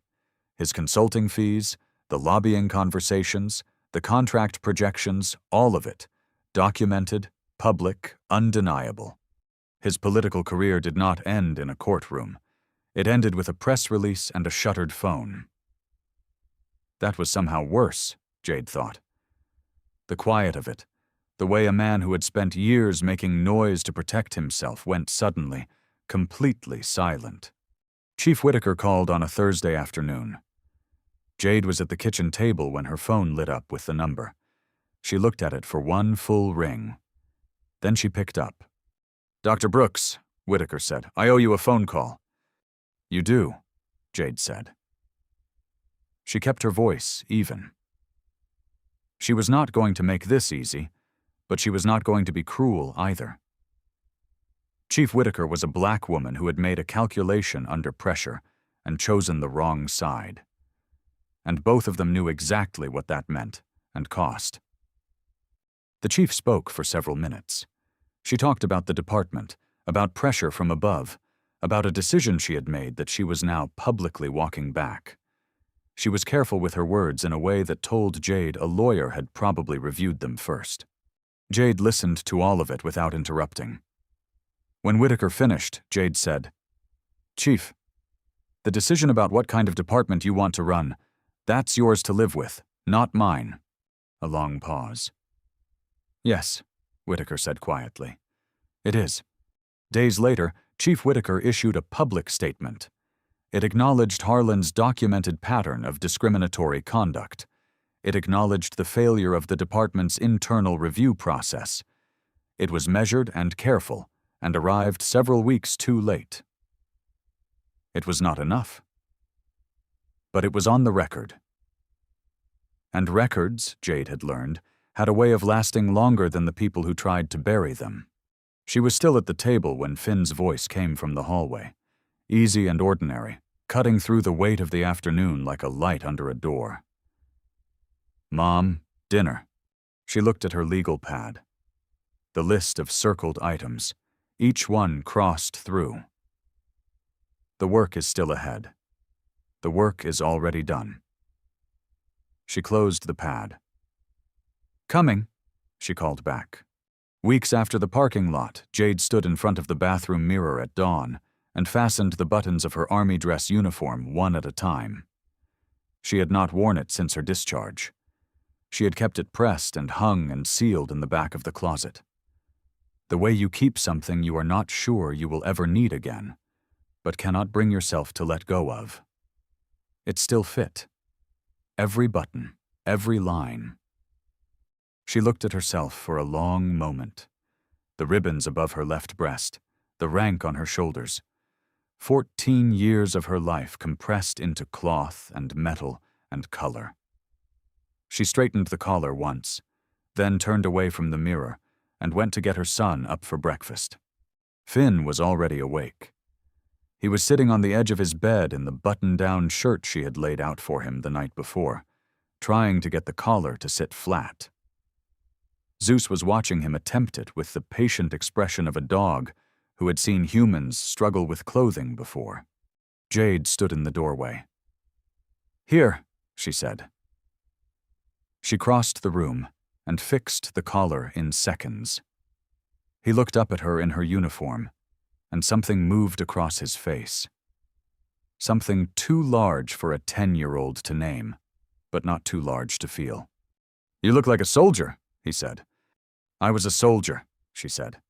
His consulting fees, the lobbying conversations, the contract projections, all of it, documented, public, undeniable. His political career did not end in a courtroom. It ended with a press release and a shuttered phone. That was somehow worse, Jade thought. The quiet of it, the way a man who had spent years making noise to protect himself went suddenly, completely silent. Chief Whitaker called on a Thursday afternoon. Jade was at the kitchen table when her phone lit up with the number. She looked at it for one full ring. Then she picked up. "Dr. Brooks," Whitaker said, "I owe you a phone call." "You do," Jade said. She kept her voice even. She was not going to make this easy, but she was not going to be cruel either. Chief Whitaker was a black woman who had made a calculation under pressure and chosen the wrong side. And both of them knew exactly what that meant and cost. The chief spoke for several minutes. She talked about the department, about pressure from above, about a decision she had made that she was now publicly walking back. She was careful with her words in a way that told Jade a lawyer had probably reviewed them first. Jade listened to all of it without interrupting. When Whitaker finished, Jade said, "Chief, the decision about what kind of department you want to run, that's yours to live with, not mine." A long pause. "Yes," Whitaker said quietly. "It is." Days later, Chief Whitaker issued a public statement. It acknowledged Harlan's documented pattern of discriminatory conduct. It acknowledged the failure of the department's internal review process. It was measured and careful, and arrived several weeks too late. It was not enough. But it was on the record. And records, Jade had learned, had a way of lasting longer than the people who tried to bury them. She was still at the table when Finn's voice came from the hallway, easy and ordinary, cutting through the weight of the afternoon like a light under a door. "Mom, dinner." She looked at her legal pad. The list of circled items, each one crossed through. The work is still ahead. The work is already done. She closed the pad. "Coming," she called back. Weeks after the parking lot, Jade stood in front of the bathroom mirror at dawn and fastened the buttons of her army dress uniform one at a time. She had not worn it since her discharge. She had kept it pressed and hung and sealed in the back of the closet. The way you keep something you are not sure you will ever need again, but cannot bring yourself to let go of. It still fit. Every button, every line. She looked at herself for a long moment. The ribbons above her left breast, the rank on her shoulders. 14 years of her life compressed into cloth and metal and color. She straightened the collar once, then turned away from the mirror and went to get her son up for breakfast. Finn was already awake. He was sitting on the edge of his bed in the button-down shirt she had laid out for him the night before, trying to get the collar to sit flat. Zeus was watching him attempt it with the patient expression of a dog who had seen humans struggle with clothing before. Jade stood in the doorway. "Here," she said. She crossed the room and fixed the collar in seconds. He looked up at her in her uniform, and something moved across his face. Something too large for a 10-year-old to name, but not too large to feel. "You look like a soldier," he said. "I was a soldier," she said.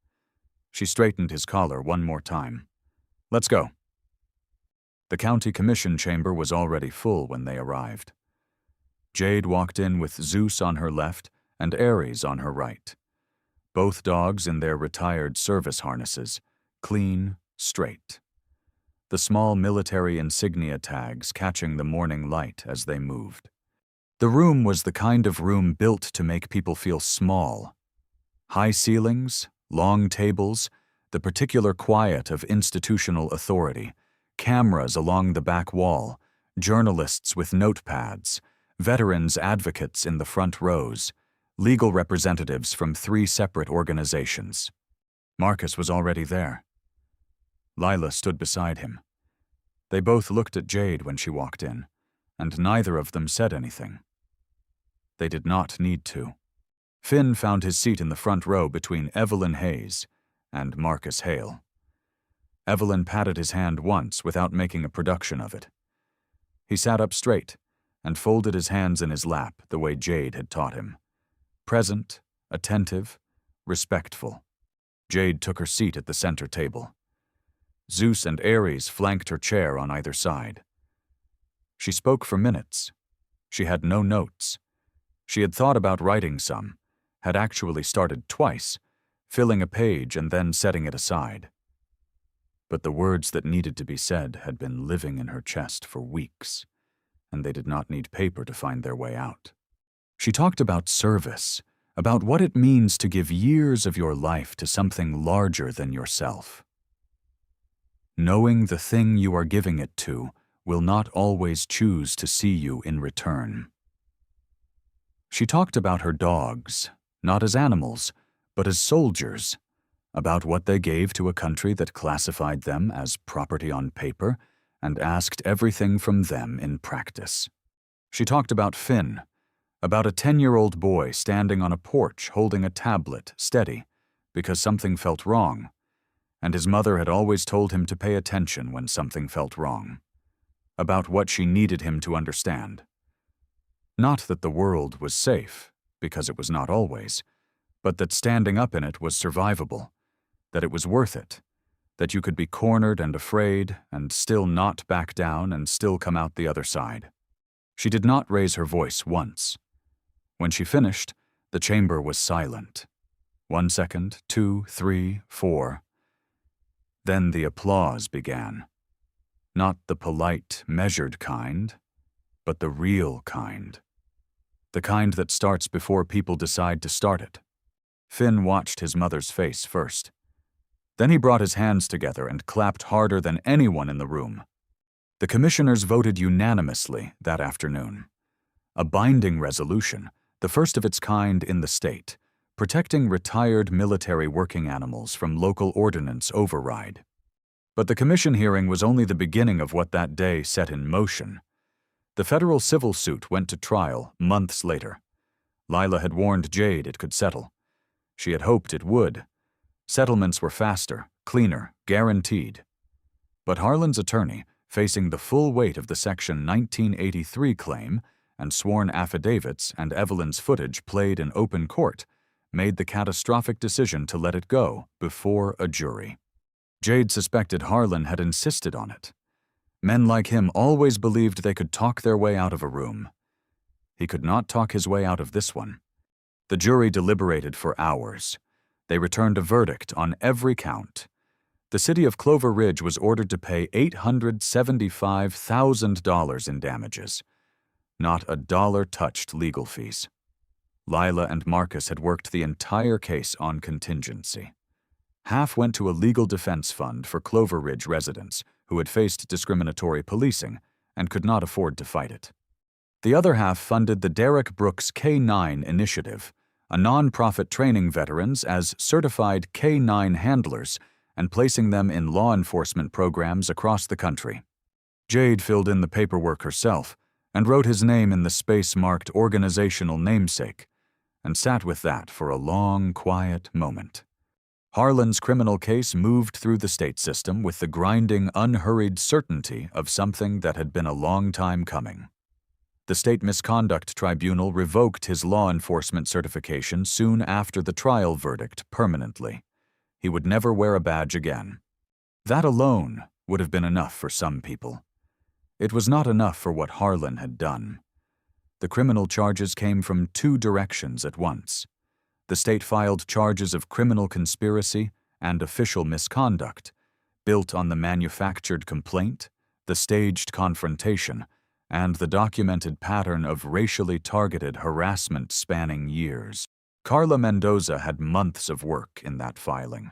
She straightened his collar one more time. "Let's go." The county commission chamber was already full when they arrived. Jade walked in with Zeus on her left and Aries on her right. Both dogs in their retired service harnesses, clean, straight. The small military insignia tags catching the morning light as they moved. The room was the kind of room built to make people feel small. High ceilings, long tables, the particular quiet of institutional authority, cameras along the back wall, journalists with notepads, veterans advocates in the front rows, legal representatives from 3 separate organizations. Marcus was already there. Lila stood beside him, They both looked at Jade when she walked in, and neither of them said anything. They did not need to. Finn found his seat in the front row between Evelyn Hayes and Marcus Hale. Evelyn patted his hand once without making a production of it. He sat up straight and folded his hands in his lap the way Jade had taught him. Present, attentive, respectful. Jade took her seat at the center table. Zeus and Aries flanked her chair on either side. She spoke for minutes. She had no notes. She had thought about writing some, had actually started twice, filling a page and then setting it aside. But the words that needed to be said had been living in her chest for weeks, and they did not need paper to find their way out. She talked about service, about what it means to give years of your life to something larger than yourself. Knowing the thing you are giving it to will not always choose to see you in return. She talked about her dogs, not as animals, but as soldiers, about what they gave to a country that classified them as property on paper and asked everything from them in practice. She talked about Finn, about a 10-year-old boy standing on a porch holding a tablet steady because something felt wrong, and his mother had always told him to pay attention when something felt wrong, about what she needed him to understand. Not that the world was safe, because it was not always, but that standing up in it was survivable, that it was worth it, that you could be cornered and afraid and still not back down and still come out the other side. She did not raise her voice once. When she finished, the chamber was silent. 1 second, 2, 3, 4. Then the applause began. Not the polite, measured kind, but the real kind. The kind that starts before people decide to start it. Finn watched his mother's face first. Then he brought his hands together and clapped harder than anyone in the room. The commissioners voted unanimously that afternoon. A binding resolution, the first of its kind in the state, protecting retired military working animals from local ordinance override. But the commission hearing was only the beginning of what that day set in motion. The federal civil suit went to trial months later. Lila had warned Jade it could settle. She had hoped it would. Settlements were faster, cleaner, guaranteed. But Harlan's attorney, facing the full weight of the Section 1983 claim and sworn affidavits and Evelyn's footage played in open court, made the catastrophic decision to let it go before a jury. Jade suspected Harlan had insisted on it. Men like him always believed they could talk their way out of a room. He could not talk his way out of this one. The jury deliberated for hours. They returned a verdict on every count. The city of Clover Ridge was ordered to pay $875,000 in damages. Not a dollar touched legal fees. Lila and Marcus had worked the entire case on contingency. Half went to a legal defense fund for Clover Ridge residents who had faced discriminatory policing and could not afford to fight it. The other half funded the Jade Brooks K-9 initiative, a non-profit training veterans as certified K-9 handlers and placing them in law enforcement programs across the country. Jade filled in the paperwork herself and wrote his name in the space marked organizational namesake and sat with that for a long, quiet moment. Harlan's criminal case moved through the state system with the grinding, unhurried certainty of something that had been a long time coming. The state misconduct tribunal revoked his law enforcement certification soon after the trial verdict permanently. He would never wear a badge again. That alone would have been enough for some people. It was not enough for what Harlan had done. The criminal charges came from 2 directions at once. The state filed charges of criminal conspiracy and official misconduct, built on the manufactured complaint, the staged confrontation, and the documented pattern of racially targeted harassment spanning years. Carla Mendoza had months of work in that filing.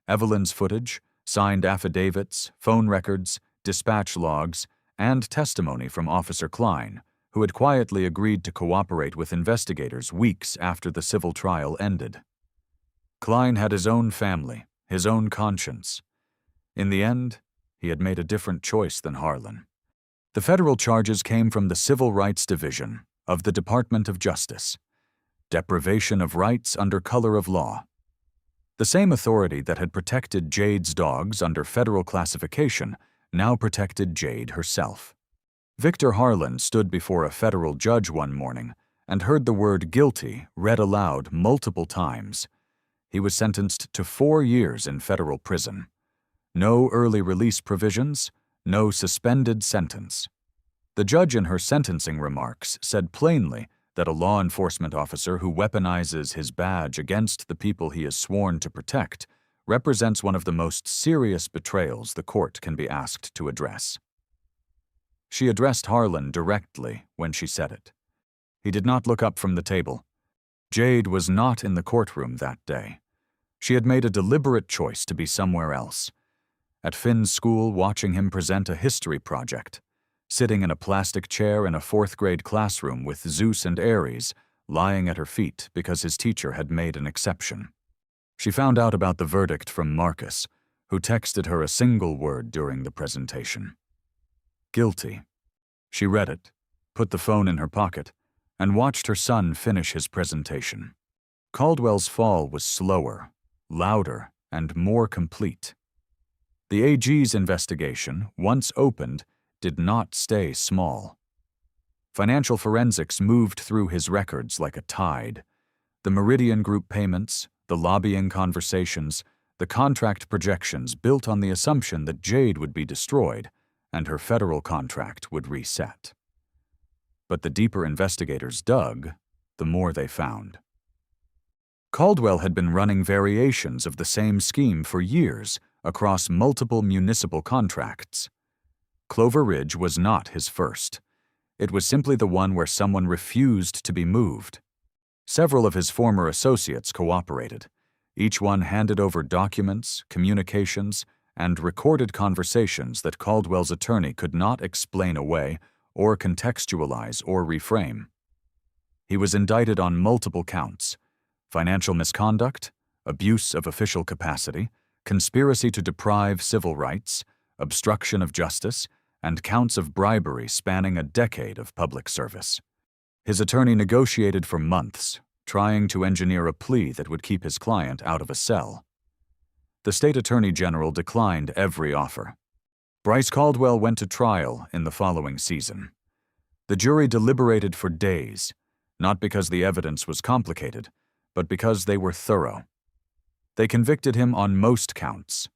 Evelyn's footage, signed affidavits, phone records, dispatch logs, and testimony from Officer Klein, who had quietly agreed to cooperate with investigators weeks after the civil trial ended. Klein had his own family, his own conscience. In the end, he had made a different choice than Harlan. The federal charges came from the Civil Rights Division of the Department of Justice. Deprivation of rights under color of law. The same authority that had protected Jade's dogs under federal classification now protected Jade herself. Victor Harlan stood before a federal judge one morning and heard the word guilty read aloud multiple times. He was sentenced to 4 years in federal prison. No early release provisions, no suspended sentence. The judge in her sentencing remarks said plainly that a law enforcement officer who weaponizes his badge against the people he is sworn to protect represents one of the most serious betrayals the court can be asked to address. She addressed Harlan directly when she said it. He did not look up from the table. Jade was not in the courtroom that day. She had made a deliberate choice to be somewhere else. At Finn's school, watching him present a history project, sitting in a plastic chair in a 4th-grade classroom with Zeus and Aries lying at her feet because his teacher had made an exception. She found out about the verdict from Marcus, who texted her a single word during the presentation. Guilty. She read it, put the phone in her pocket, and watched her son finish his presentation. Caldwell's fall was slower, louder, and more complete. The AG's investigation, once opened, did not stay small. Financial forensics moved through his records like a tide. The Meridian Group payments, the lobbying conversations, the contract projections built on the assumption that Jade would be destroyed and her federal contract would reset. But the deeper investigators dug, the more they found. Caldwell had been running variations of the same scheme for years across multiple municipal contracts. Clover Ridge was not his first. It was simply the one where someone refused to be moved. Several of his former associates cooperated. Each one handed over documents, communications, and recorded conversations that Caldwell's attorney could not explain away or contextualize or reframe. He was indicted on multiple counts: financial misconduct, abuse of official capacity, conspiracy to deprive civil rights, obstruction of justice, and counts of bribery spanning a decade of public service. His attorney negotiated for months, trying to engineer a plea that would keep his client out of a cell. The state attorney general declined every offer. Bryce Caldwell went to trial in the following season. The jury deliberated for days, not because the evidence was complicated, but because they were thorough. They convicted him on most counts.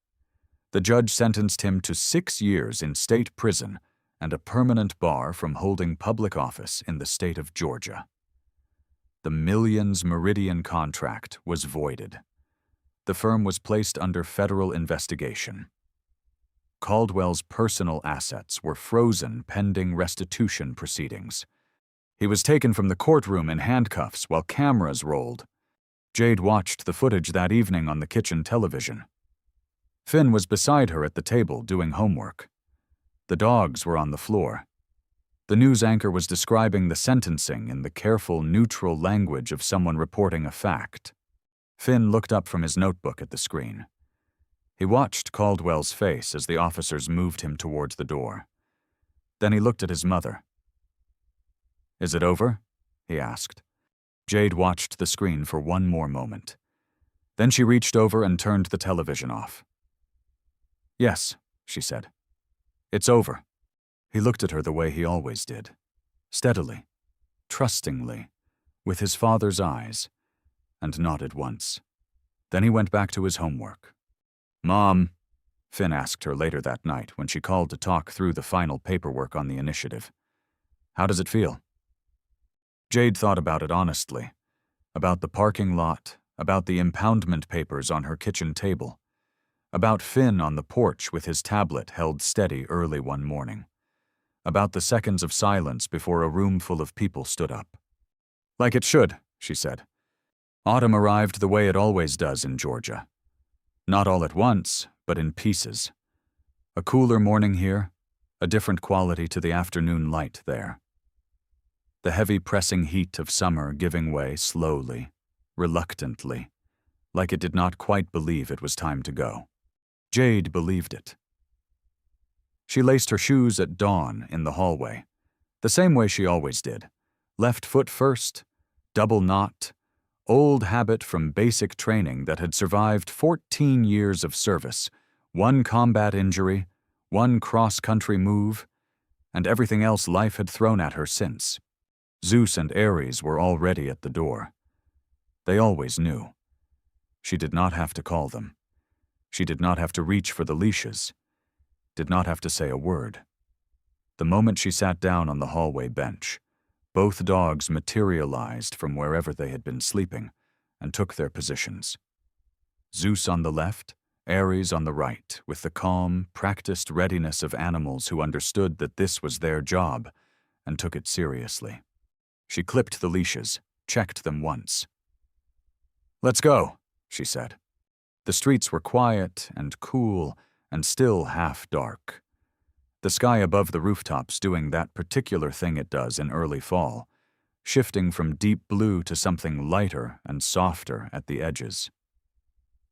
The judge sentenced him to 6 years in state prison and a permanent bar from holding public office in the state of Georgia. The Millions Meridian contract was voided. The firm was placed under federal investigation. Caldwell's personal assets were frozen pending restitution proceedings. He was taken from the courtroom in handcuffs while cameras rolled. Jade watched the footage that evening on the kitchen television. Finn was beside her at the table doing homework. The dogs were on the floor. The news anchor was describing the sentencing in the careful, neutral language of someone reporting a fact. Finn looked up from his notebook at the screen. He watched Caldwell's face as the officers moved him towards the door. Then he looked at his mother. "Is it over?" he asked. Jade watched the screen for one more moment. Then she reached over and turned the television off. "Yes," she said. "It's over." He looked at her the way he always did, steadily, trustingly, with his father's eyes, and nodded once. Then he went back to his homework. "Mom," Finn asked her later that night when she called to talk through the final paperwork on the initiative, "how does it feel?" Jade thought about it honestly, about the parking lot, about the impoundment papers on her kitchen table, about Finn on the porch with his tablet held steady early one morning, about the seconds of silence before a room full of people stood up. "Like it should," she said. Autumn arrived the way it always does in Georgia. Not all at once, but in pieces. A cooler morning here, a different quality to the afternoon light there. The heavy pressing heat of summer giving way slowly, reluctantly, like it did not quite believe it was time to go. Jade believed it. She laced her shoes at dawn in the hallway, the same way she always did. Left foot first, double knot, old habit from basic training that had survived 14 years of service, one combat injury, one cross-country move, and everything else life had thrown at her since. Zeus and Aries were already at the door. They always knew. She did not have to call them. She did not have to reach for the leashes, did not have to say a word. The moment she sat down on the hallway bench, both dogs materialized from wherever they had been sleeping and took their positions. Zeus on the left, Aries on the right, with the calm, practiced readiness of animals who understood that this was their job and took it seriously. She clipped the leashes, checked them once. "Let's go," she said. The streets were quiet and cool and still half dark. The sky above the rooftops doing that particular thing it does in early fall, shifting from deep blue to something lighter and softer at the edges.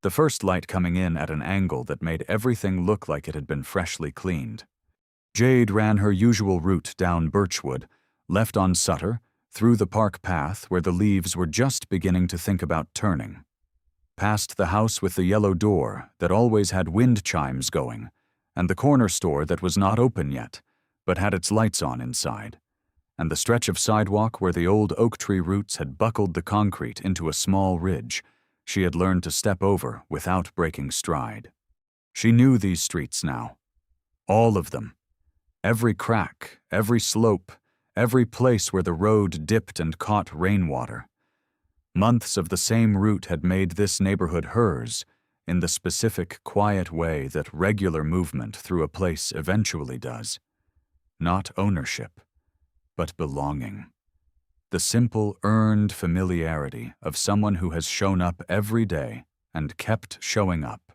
The first light coming in at an angle that made everything look like it had been freshly cleaned. Jade ran her usual route down Birchwood, left on Sutter, through the park path where the leaves were just beginning to think about turning. Past the house with the yellow door that always had wind chimes going, and the corner store that was not open yet, but had its lights on inside, and the stretch of sidewalk where the old oak tree roots had buckled the concrete into a small ridge she had learned to step over without breaking stride. She knew these streets now. All of them. Every crack, every slope, every place where the road dipped and caught rainwater. Months of the same route had made this neighborhood hers in the specific, quiet way that regular movement through a place eventually does. Not ownership, but belonging. The simple, earned familiarity of someone who has shown up every day and kept showing up.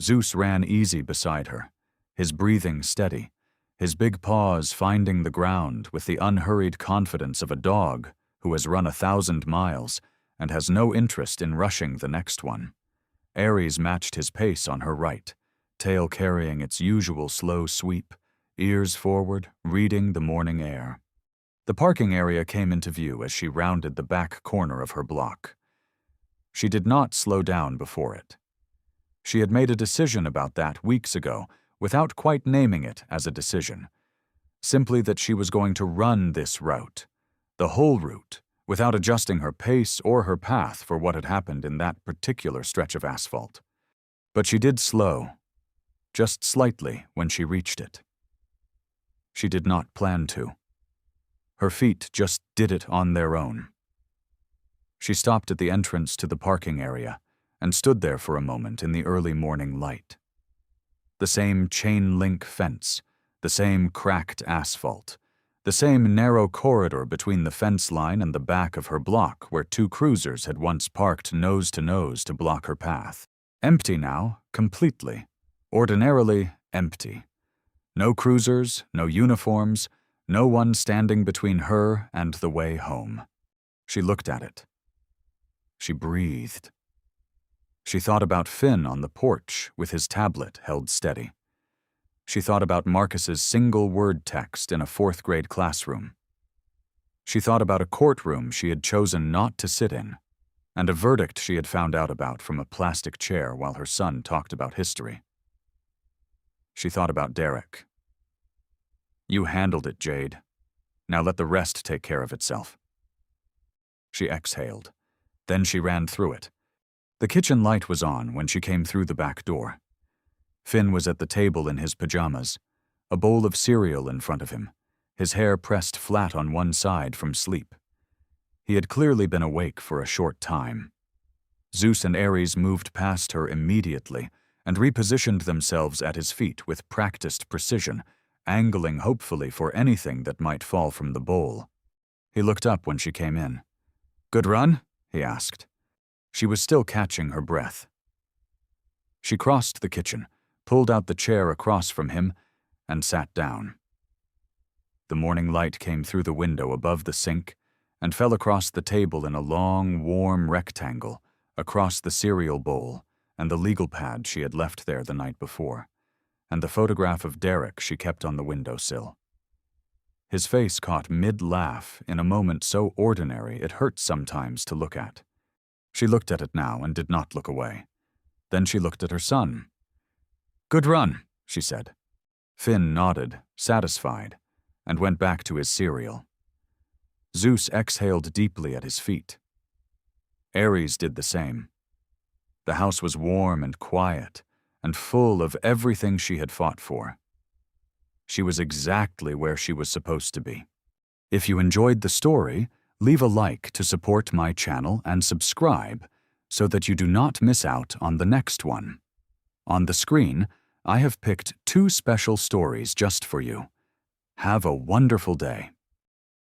Zeus ran easy beside her, his breathing steady, his big paws finding the ground with the unhurried confidence of a dog who has run 1,000 miles and has no interest in rushing the next one. Aries matched his pace on her right, tail carrying its usual slow sweep, ears forward, reading the morning air. The parking area came into view as she rounded the back corner of her block. She did not slow down before it. She had made a decision about that weeks ago without quite naming it as a decision. Simply that she was going to run this route, the whole route, without adjusting her pace or her path for what had happened in that particular stretch of asphalt. But she did slow, just slightly when she reached it. She did not plan to. Her feet just did it on their own. She stopped at the entrance to the parking area and stood there for a moment in the early morning light. The same chain-link fence, the same cracked asphalt, the same narrow corridor between the fence line and the back of her block where 2 cruisers had once parked nose to nose to block her path. Empty now, completely. Ordinarily empty. No cruisers, no uniforms, no one standing between her and the way home. She looked at it. She breathed. She thought about Finn on the porch with his tablet held steady. She thought about Marcus's single-word text in a 4th-grade classroom. She thought about a courtroom she had chosen not to sit in, and a verdict she had found out about from a plastic chair while her son talked about history. She thought about Derek. "You handled it, Jade. Now let the rest take care of itself." She exhaled. Then she ran through it. The kitchen light was on when she came through the back door. Finn was at the table in his pajamas, a bowl of cereal in front of him, his hair pressed flat on one side from sleep. He had clearly been awake for a short time. Zeus and Aries moved past her immediately and repositioned themselves at his feet with practiced precision, angling hopefully for anything that might fall from the bowl. He looked up when she came in. "Good run?" he asked. She was still catching her breath. She crossed the kitchen, pulled out the chair across from him, and sat down. The morning light came through the window above the sink and fell across the table in a long, warm rectangle, across the cereal bowl and the legal pad she had left there the night before, and the photograph of Derek she kept on the windowsill. His face caught mid-laugh in a moment so ordinary it hurt sometimes to look at. She looked at it now and did not look away. Then she looked at her son. "Good run," she said. Finn nodded, satisfied, and went back to his cereal. Zeus exhaled deeply at his feet. Aries did the same. The house was warm and quiet, and full of everything she had fought for. She was exactly where she was supposed to be. If you enjoyed the story, leave a like to support my channel and subscribe so that you do not miss out on the next one. On the screen, I have picked 2 special stories just for you. Have a wonderful day.